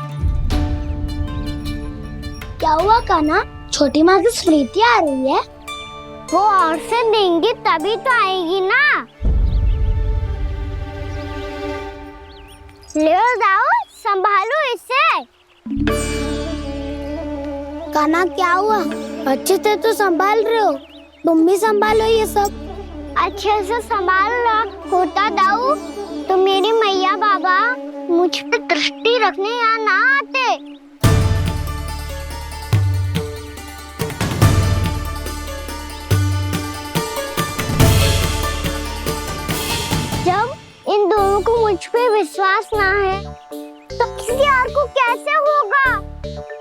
क्या हुआ कान्हा? छोटी माँ की स्मृति आ रही है। वो और से देंगे तभी तो आएगी ना। ले जाओ, संभालो इसे। कान्हा क्या हुआ? अच्छे से तो संभाल रहे हो, तुम भी संभालो ये सब। अच्छे से संभाल लो होता दाऊ तो मेरी मैया बाबा मुझ पे दृष्टि रखने यहाँ ना आते। जब इन दोनों को मुझ पे विश्वास ना है तो किसी और को कैसे होगा?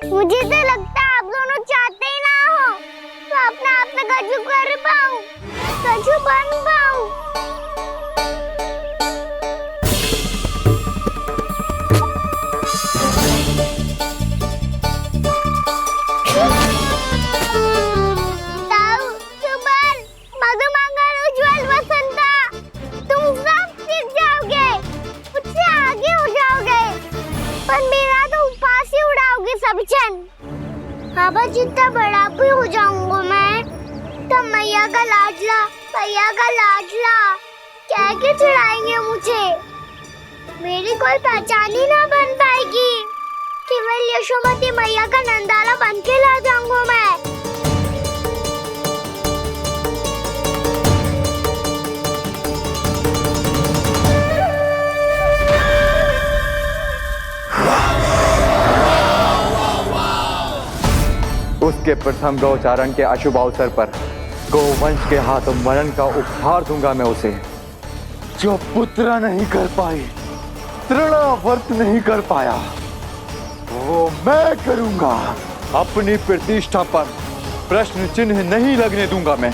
मुझे तो लगता है आप दोनों चाहते ही ना हो तो अपने आप में गजू कर पाऊं, गजू बन पाऊं। बाबा जितना बड़ा भी हो जाऊंगा मैं तो मैया का लाडला कह के चिढ़ाएंगे मुझे। मेरी कोई पहचान ही ना बन पाएगी। केवल यशोमती मैया का नंदाला बन के ला जाऊंगा मैं। उसके प्रथम गौचारण के अशुभ अवसर पर गोवंश के हाथों मरण का उपहार दूंगा मैं उसे। जो पुत्र नहीं कर पाई, तृणावर्त नहीं कर पाया, वो मैं करूंगा। अपनी प्रतिष्ठा पर प्रश्न चिन्ह नहीं लगने दूंगा मैं।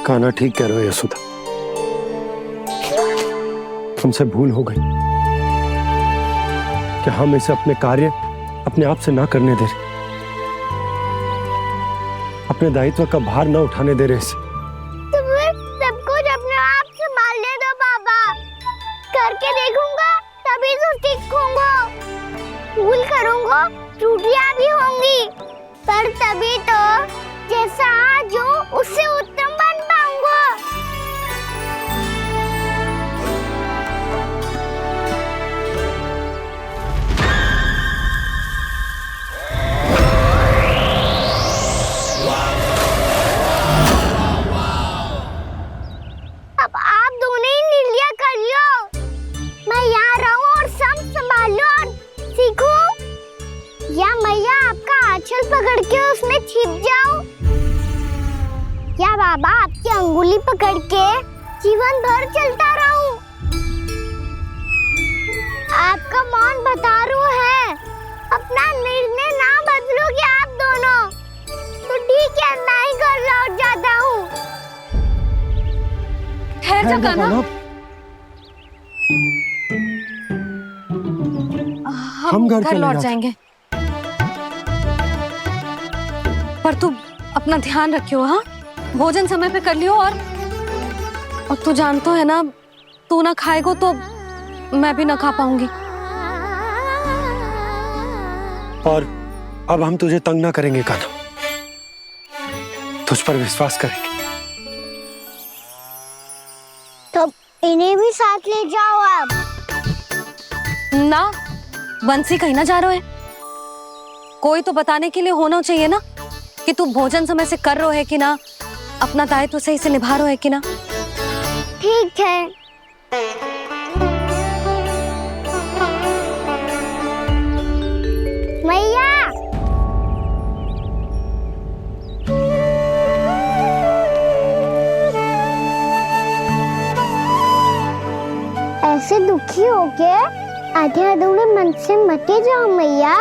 कान्हा ठीक कह रहे हो यशोदा, हमसे भूल हो गई कि हम इसे अपने कार्य अपने आप से ना करने दे रहे, अपने दायित्व का भार ना उठाने दे रहे इसे। तो फिर वो त्रुटियां भी होंगी, पर तभी तो जैसा आज हूँ उससे उत्तम बन पाऊंगा। अब आप दोनों ही निर्णय कर लो, मैं यहाँ रहूं और सब संभालूं और सीखूं, या मैया आपका आंचल पकड़ के उसमें छिप जाऊं, या बाबा आपकी अंगुली पकड़ के जीवन भर चलता रहूं। आपका मौन बतारू है, अपना निर्णय ना बदलोगे आप दोनों तो ठीक है, मैं ही घर लौट जाता हूँ। ठहर जा कान्हा, हम घर लौट जाएंगे, पर तू अपना ध्यान रखियो। हाँ, भोजन समय पे कर लियो, और तू जानतो है ना, तू ना खाएगो तो मैं भी ना खा पाऊंगी। और अब हम तुझे तंग ना करेंगे कान्हा, तुझ पर विश्वास करेंगे। तो इन्हें भी साथ ले जाओ आप। ना, बंसी कहीं ना जा रहे है, कोई तो बताने के लिए होना चाहिए ना कि तू भोजन समय से कर रहे है कि ना, अपना दायित्व सही से निभा रहे है कि ना। ठीक है। मैया, ऐसे दुखी हो के आधे अधूरे मन से मत जाओ मैया,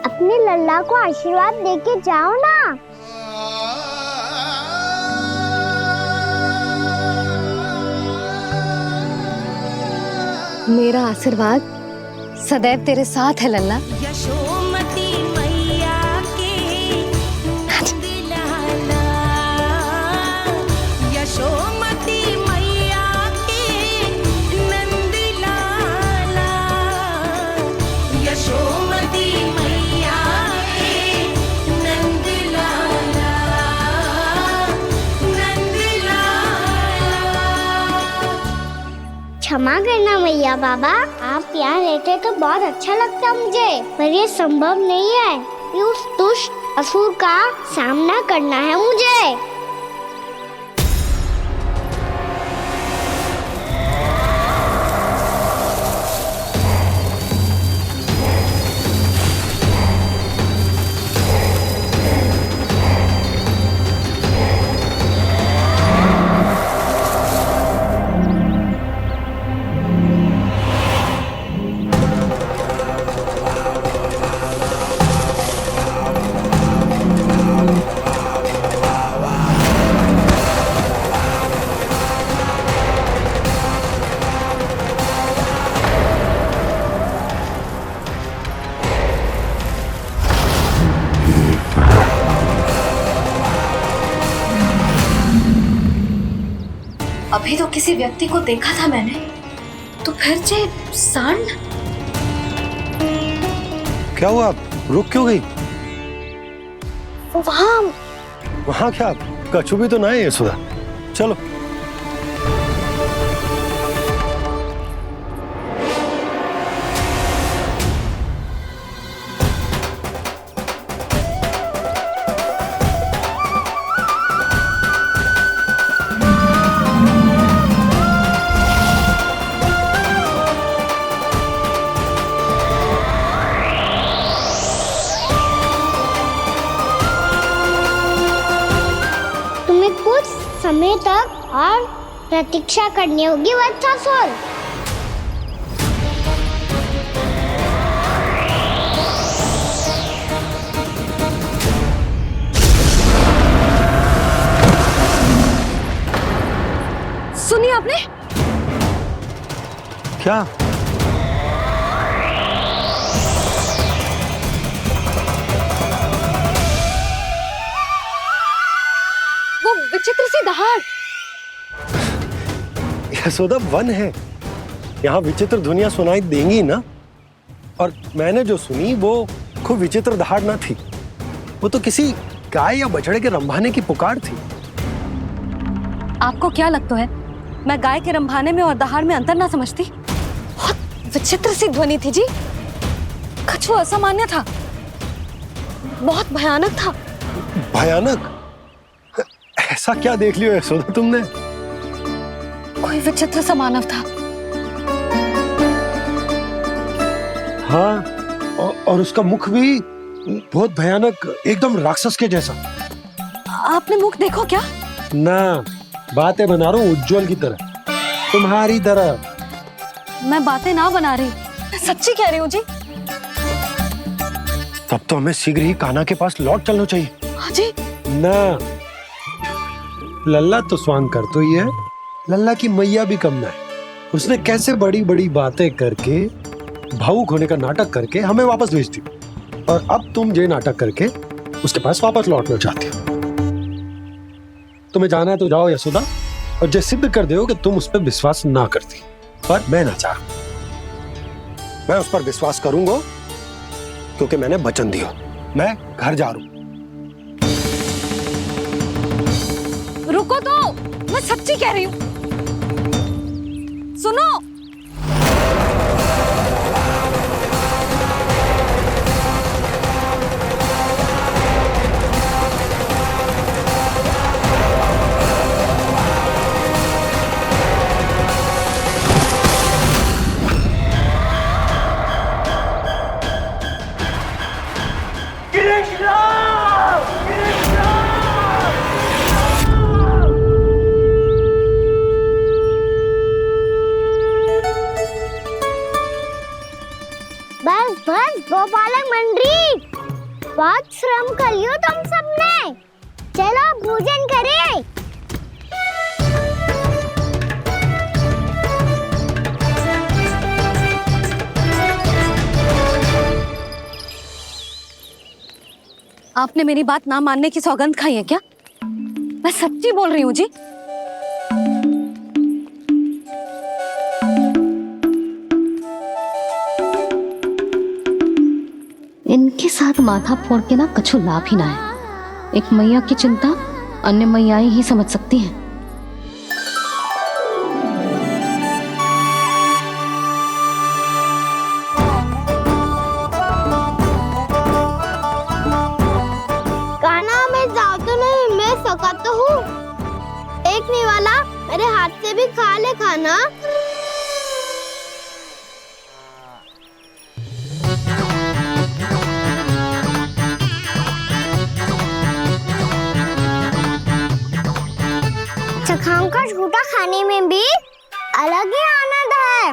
अपने लल्ला को आशीर्वाद देके जाओ ना। मेरा आशीर्वाद सदैव तेरे साथ है लल्ला। यशोमती मैया के नंद लाला, यशोमती मैया के नंद लाला, यशोमती मैया के नंद लाला, नंद लाला। क्षमा करना मैया बाबा, आप यहाँ रहते तो बहुत अच्छा लगता मुझे, पर ये संभव नहीं है कि उस दुष्ट असुर का सामना करना है मुझे। अभी तो किसी व्यक्ति को देखा था मैंने, तो फिर से सांड। क्या हुआ, रुक क्यों गई? वहाँ क्या, कछु भी तो ना है सुधा, चलो। समय तक और प्रतीक्षा करनी होगी वत्सासुर। सुनिए आपने क्या? वो विचित्र सी दहाड़। यशोदा वन है, यहाँ विचित्र ध्वनियां सुनाई देंगी ना। और मैंने जो सुनी वो खूब विचित्र दहाड़ ना थी, वो तो किसी गाय या बछड़े के रंभाने की पुकार थी। आपको क्या लगता है मैं गाय के रंभाने में और दहाड़ में अंतर ना समझती? बहुत विचित्र सी ध्वनि थी जी, कुछ वो असामान्य था, बहुत भयानक था। भयानक? ऐसा क्या देख लियो यशोदा तुमने? कोई विचित्र सा मानव था। हाँ, और उसका मुख भी बहुत भयानक, एकदम राक्षस के जैसा। आपने मुख देखो क्या? ना, बातें बना रहा हूँ उज्जवल की तरह, तुम्हारी तरह। मैं बातें ना बना रही, मैं सच्ची कह रही हूँ जी। तब तो हमें शीघ्र ही कान्हा के पास लौट चलना चाहिए। हाँ जी। ना, लल्ला तो स्वांग कर तो ही है, लल्ला की मैया भी कम ना है। उसने कैसे बड़ी बड़ी बातें करके, भावुक होने का नाटक करके हमें वापस भेज दी, और अब तुम ये नाटक करके उसके पास वापस लौटना चाहते हो। तुम्हें जाना है तो जाओ यशोदा, और ये सिद्ध कर दो कि तुम उस पर विश्वास ना करती। पर मैं ना चाह, मैं उस पर विश्वास करूंगा क्योंकि मैंने वचन दिया। मैं घर जा रहा हूं। रुको तो, मैं सच्ची कह रही हूँ। सुनो, बस बस गोपालक मंडली, बहुत श्रम कर लियो तुम सबने, चलो भोजन करें। आपने मेरी बात ना मानने की सौगंध खाई है क्या? मैं सच्ची बोल रही हूँ जी। इनके साथ माथा फोड़ के ना कछु लाभ ही ना है। एक मैया की चिंता अन्य मैयाएं ही समझ सकती हैं। कान्हा, मैं जाऊँ तो नहीं, मैं सका तो हूँ। एक नहीं वाला, मेरे हाथ से भी खा ले खाना। चखाओं का झूठा खाने में भी अलग ही आनंद है।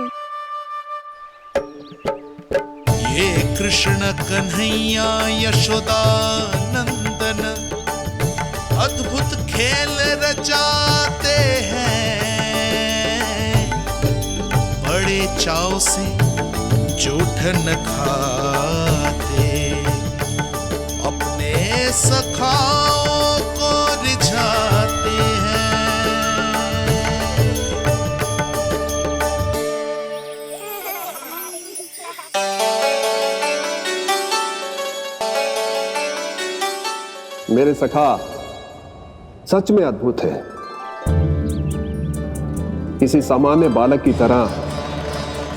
ये कृष्ण कन्हैया यशोदा नंदन अद्भुत खेल रचाते हैं, बड़े चाव से जूठन खाते, अपने सखाओं को रिझाते हैं। मेरे सखा सच में अद्भुत है। किसी सामान्य बालक की तरह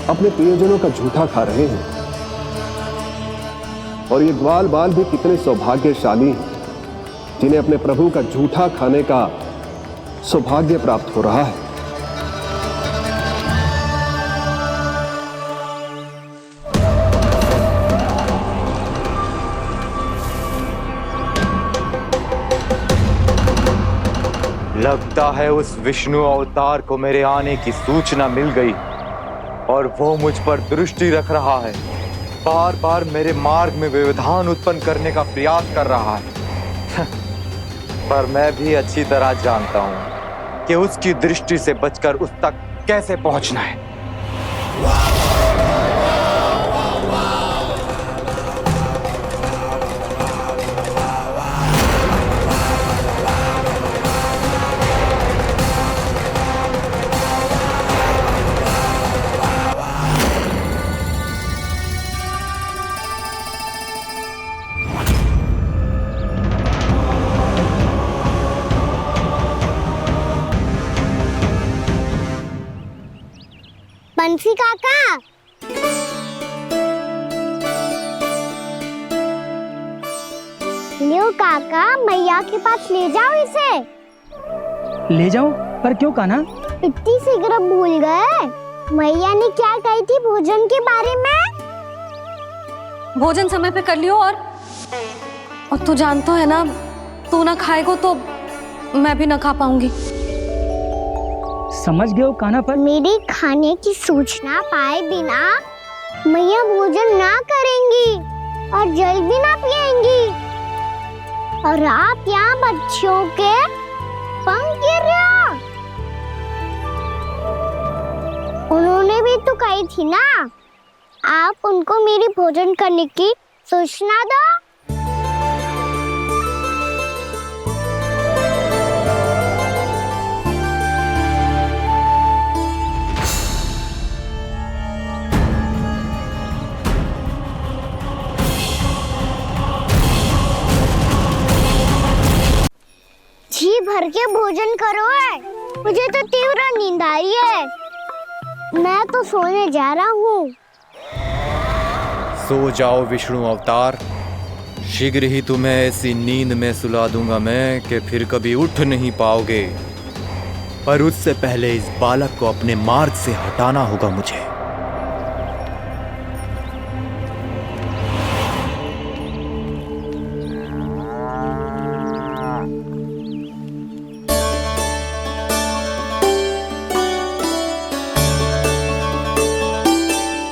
अपने प्रियजनों का झूठा खा रहे हैं, और ये ग्वाल बाल भी कितने सौभाग्यशाली हैं जिन्हें अपने प्रभु का झूठा खाने का सौभाग्य प्राप्त हो रहा है। लगता है उस विष्णु अवतार को मेरे आने की सूचना मिल गई और वो मुझ पर दृष्टि रख रहा है। बार बार मेरे मार्ग में व्यवधान उत्पन्न करने का प्रयास कर रहा है। पर मैं भी अच्छी तरह जानता हूं कि उसकी दृष्टि से बचकर उस तक कैसे पहुंचना है। बंसी काका। लियो काका, मैया के पास ले जाओ इसे। ले जाओ? पर क्यों कान्हा? इतनी शीघ्र भूल गए? मैया ने क्या कही थी भोजन के बारे में? भोजन समय पे कर लियो। और तू जानता है ना, तू ना खाएगा तो मैं भी ना खा पाऊंगी। समझ गए हो कान्हा? पर मेरे खाने की सूचना पाए बिना मैया भोजन ना करेंगी और जल भी ना पिएंगी। और आप यहाँ बच्चों के पंख गिर रहे हो। उन्होंने भी तो कही थी ना, आप उनको मेरी भोजन करने की सूचना दो। जी भर के भोजन करो है, मुझे तो तीव्र नींद आई है। मैं तो सोने जा रहा हूँ। सो जाओ विष्णु अवतार, शीघ्र ही तुम्हें ऐसी नींद में सुला दूंगा मैं कि फिर कभी उठ नहीं पाओगे। पर उससे पहले इस बालक को अपने मार्ग से हटाना होगा मुझे।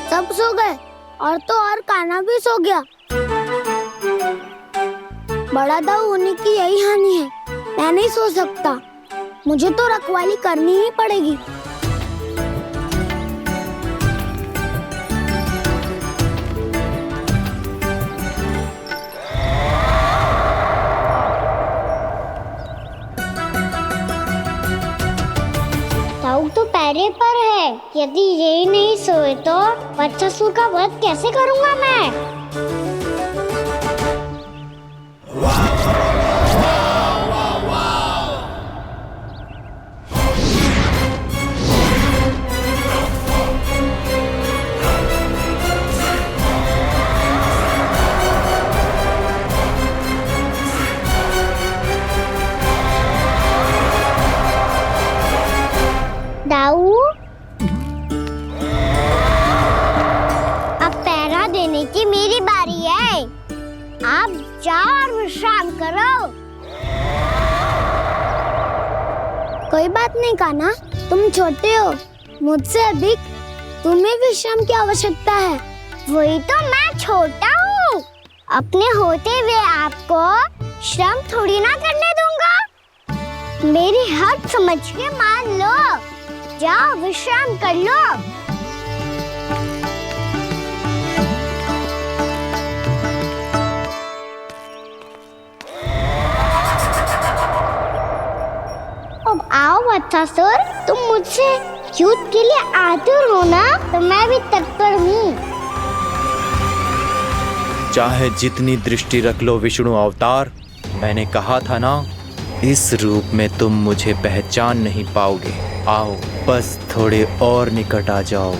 सब सो गए और तो और कान्हा भी सो गया। बड़ा दाऊ होने की यही हानि है, मैं नहीं सो सकता। मुझे तो रखवाली करनी ही पड़ेगी। दाऊ तो पैरे पर है, यदि यही नहीं सोए तो बच्चासुर का वध कैसे करूंगा मैं? दाऊ, अब पहरा देने की मेरी बारी है। आप जाओ और विश्राम करो। कोई बात नहीं कान्हा, तुम छोटे हो, मुझसे अधिक तुम्हें विश्राम की आवश्यकता है। वही तो मैं छोटा हूँ, अपने होते हुए आपको श्रम थोड़ी ना करने दूंगा। मेरी हद समझ के मान लो, जाओ विश्राम कर लो। अब आओ बच्चासुर, तुम मुझसे युद्ध के लिए आतुर हो ना, तो मैं भी तत्पर हूँ। चाहे जितनी दृष्टि रख लो विष्णु अवतार, मैंने कहा था ना, इस रूप में तुम मुझे पहचान नहीं पाओगे। आओ, बस थोड़े और निकट आ जाओ,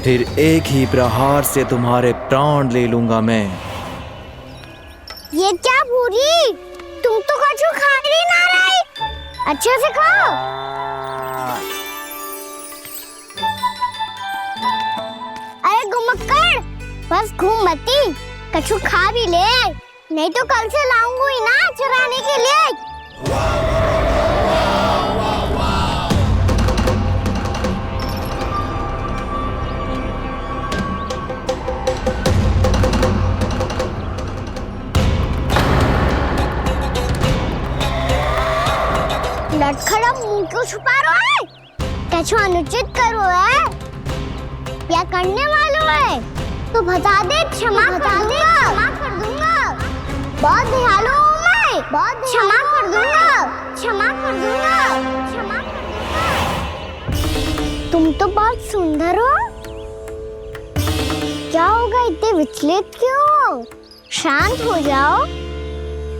फिर एक ही प्रहार से तुम्हारे प्राण ले लूंगा मैं। ये क्या भूरी, तुम तो कछु खा ही ना रही। अच्छे से खाओ। अरे घुमक्कड़, बस घूम मती, कछु खा भी ले, नहीं तो कल से लाऊंगा ही ना चुराने के लिए। लटखड़ा मुंह क्यों छुपा रहा है? कछु अनुचित करो है या करने वालों है तो बता दे, क्षमा कर दूंगा। बहुत दयालु हूँ मैं, बहुत क्षमा कर दूंगा। तुम तो बहुत सुंदर हो। क्या होगा, इतने विचलित क्यों हो? शांत हो जाओ।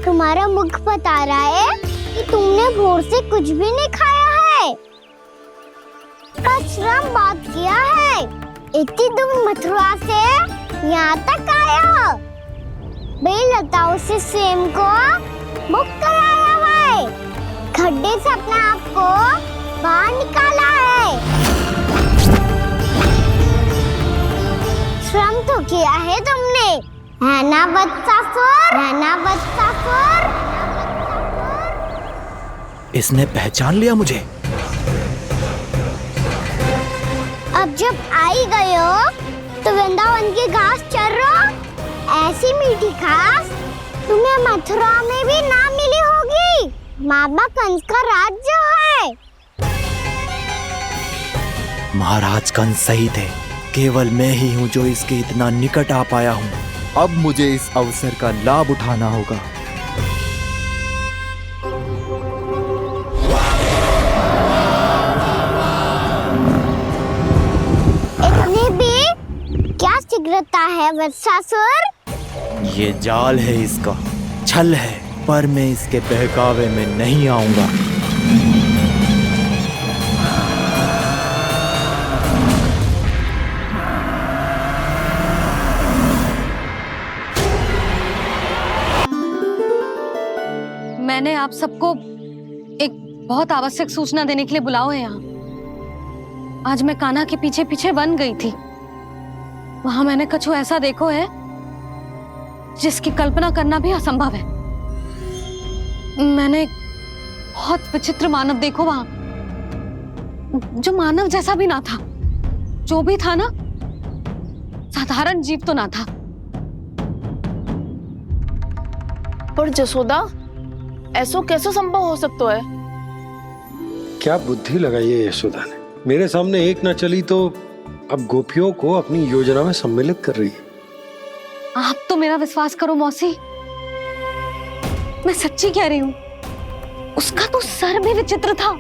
तुम्हारा मुख बता रहा है कि तुमने भोर से कुछ भी नहीं खाया है, बस श्रम बहुत किया है। इतनी दूर मथुरा से यहाँ तक आए हो? बेलताओं से स्वयं को मुक्त कराया है, खड्डे से अपने आप को बाहर निकाला है। श्रम तो किया है तुमने, है ना वत्सासुर? है ना वत्सासुर? इसने पहचान लिया मुझे। अब जब आई गए हो तो वृंदावन की घास चर रहो। ऐसी मीठी घास तुम्हें मथुरा में भी ना मिली होगी। बाबा कंस का राज्य है। महाराज कंस सही थे, केवल मैं ही हूँ जो इसके इतना निकट आ पाया हूँ। अब मुझे इस अवसर का लाभ उठाना होगा। इतने भी क्या शीघ्रता है वत्सासुर? ये जाल है इसका, छल है, पर मैं इसके बहकावे में नहीं आऊंगा। मैंने आप सबको एक बहुत आवश्यक सूचना देने के लिए बुलाओ है यहाँ। आज मैं कान्हा के पीछे पीछे वन गई थी। वहां मैंने कछु ऐसा देखो है जिसकी कल्पना करना भी असंभव है। मैंने एक बहुत विचित्र मानव देखो वहां, जो मानव जैसा भी ना था। जो भी था ना, साधारण जीव तो ना था। पर जसोदा, ऐसो कैसे संभव हो सकता है? क्या बुद्धि लगाई है यशोदा ने। मेरे सामने एक ना चली तो अब गोपियों को अपनी योजना में सम्मिलित कर रही है। आप तो मेरा विश्वास करो मौसी, मैं सच्ची कह रही हूँ। उसका तो सर भी विचित्र था।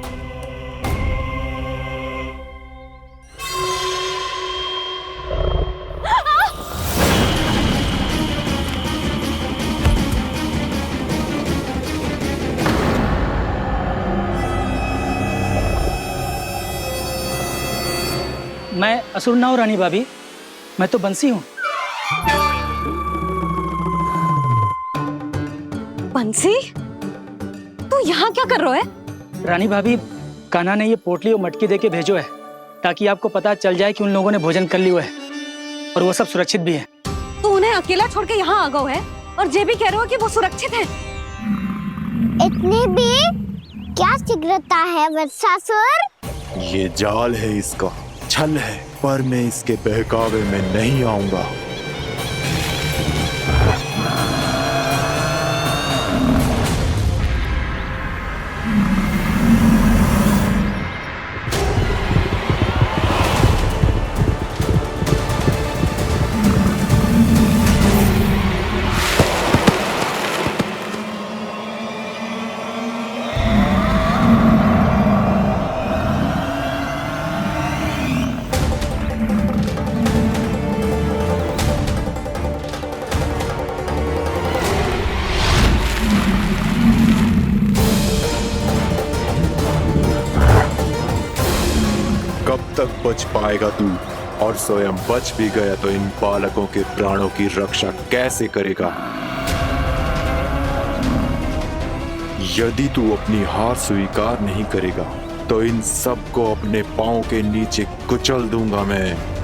मैं असुर ना हूँ रानी भाभी, मैं तो बंसी हूँ। बंसी, तू यहाँ क्या कर रहा है? रानी भाभी, कान्हा ने ये पोटली और मटकी देके भेजो है ताकि आपको पता चल जाए कि उन लोगों ने भोजन कर लिया है और वो सब सुरक्षित भी है। तू उन्हें अकेला छोड़ के यहाँ आ गया है और ये भी कह रहे हो कि वो सुरक्षित है। इतने भी क्या शीघ्रता है वत्सासुर? ये जाल है इसका, छल है, पर मैं इसके बहकावे में नहीं आऊंगा। तक बच पाएगा तू, और स्वयं बच भी गया तो इन बालकों के प्राणों की रक्षा कैसे करेगा? यदि तू अपनी हार स्वीकार नहीं करेगा तो इन सबको अपने पांव के नीचे कुचल दूंगा मैं।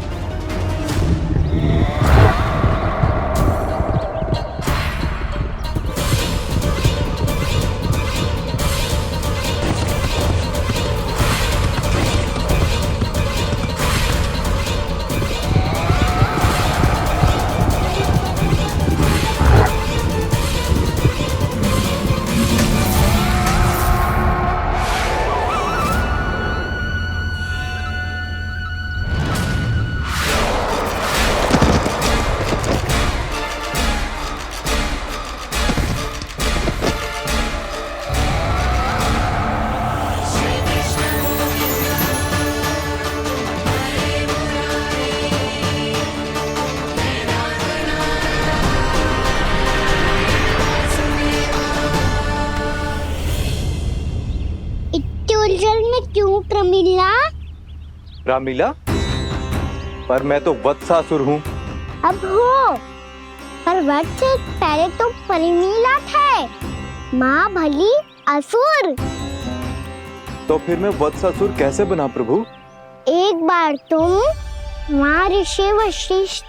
उलझन में क्यों प्रमिला? रामलीला, पर मैं तो वत्सासुर हूँ। अब हो, पर वट से पहले तो परिमीला थे, माँ भली असुर। तो फिर मैं वत्सासुर कैसे बना प्रभु? एक बार तुम माँ ऋषि वशिष्ठ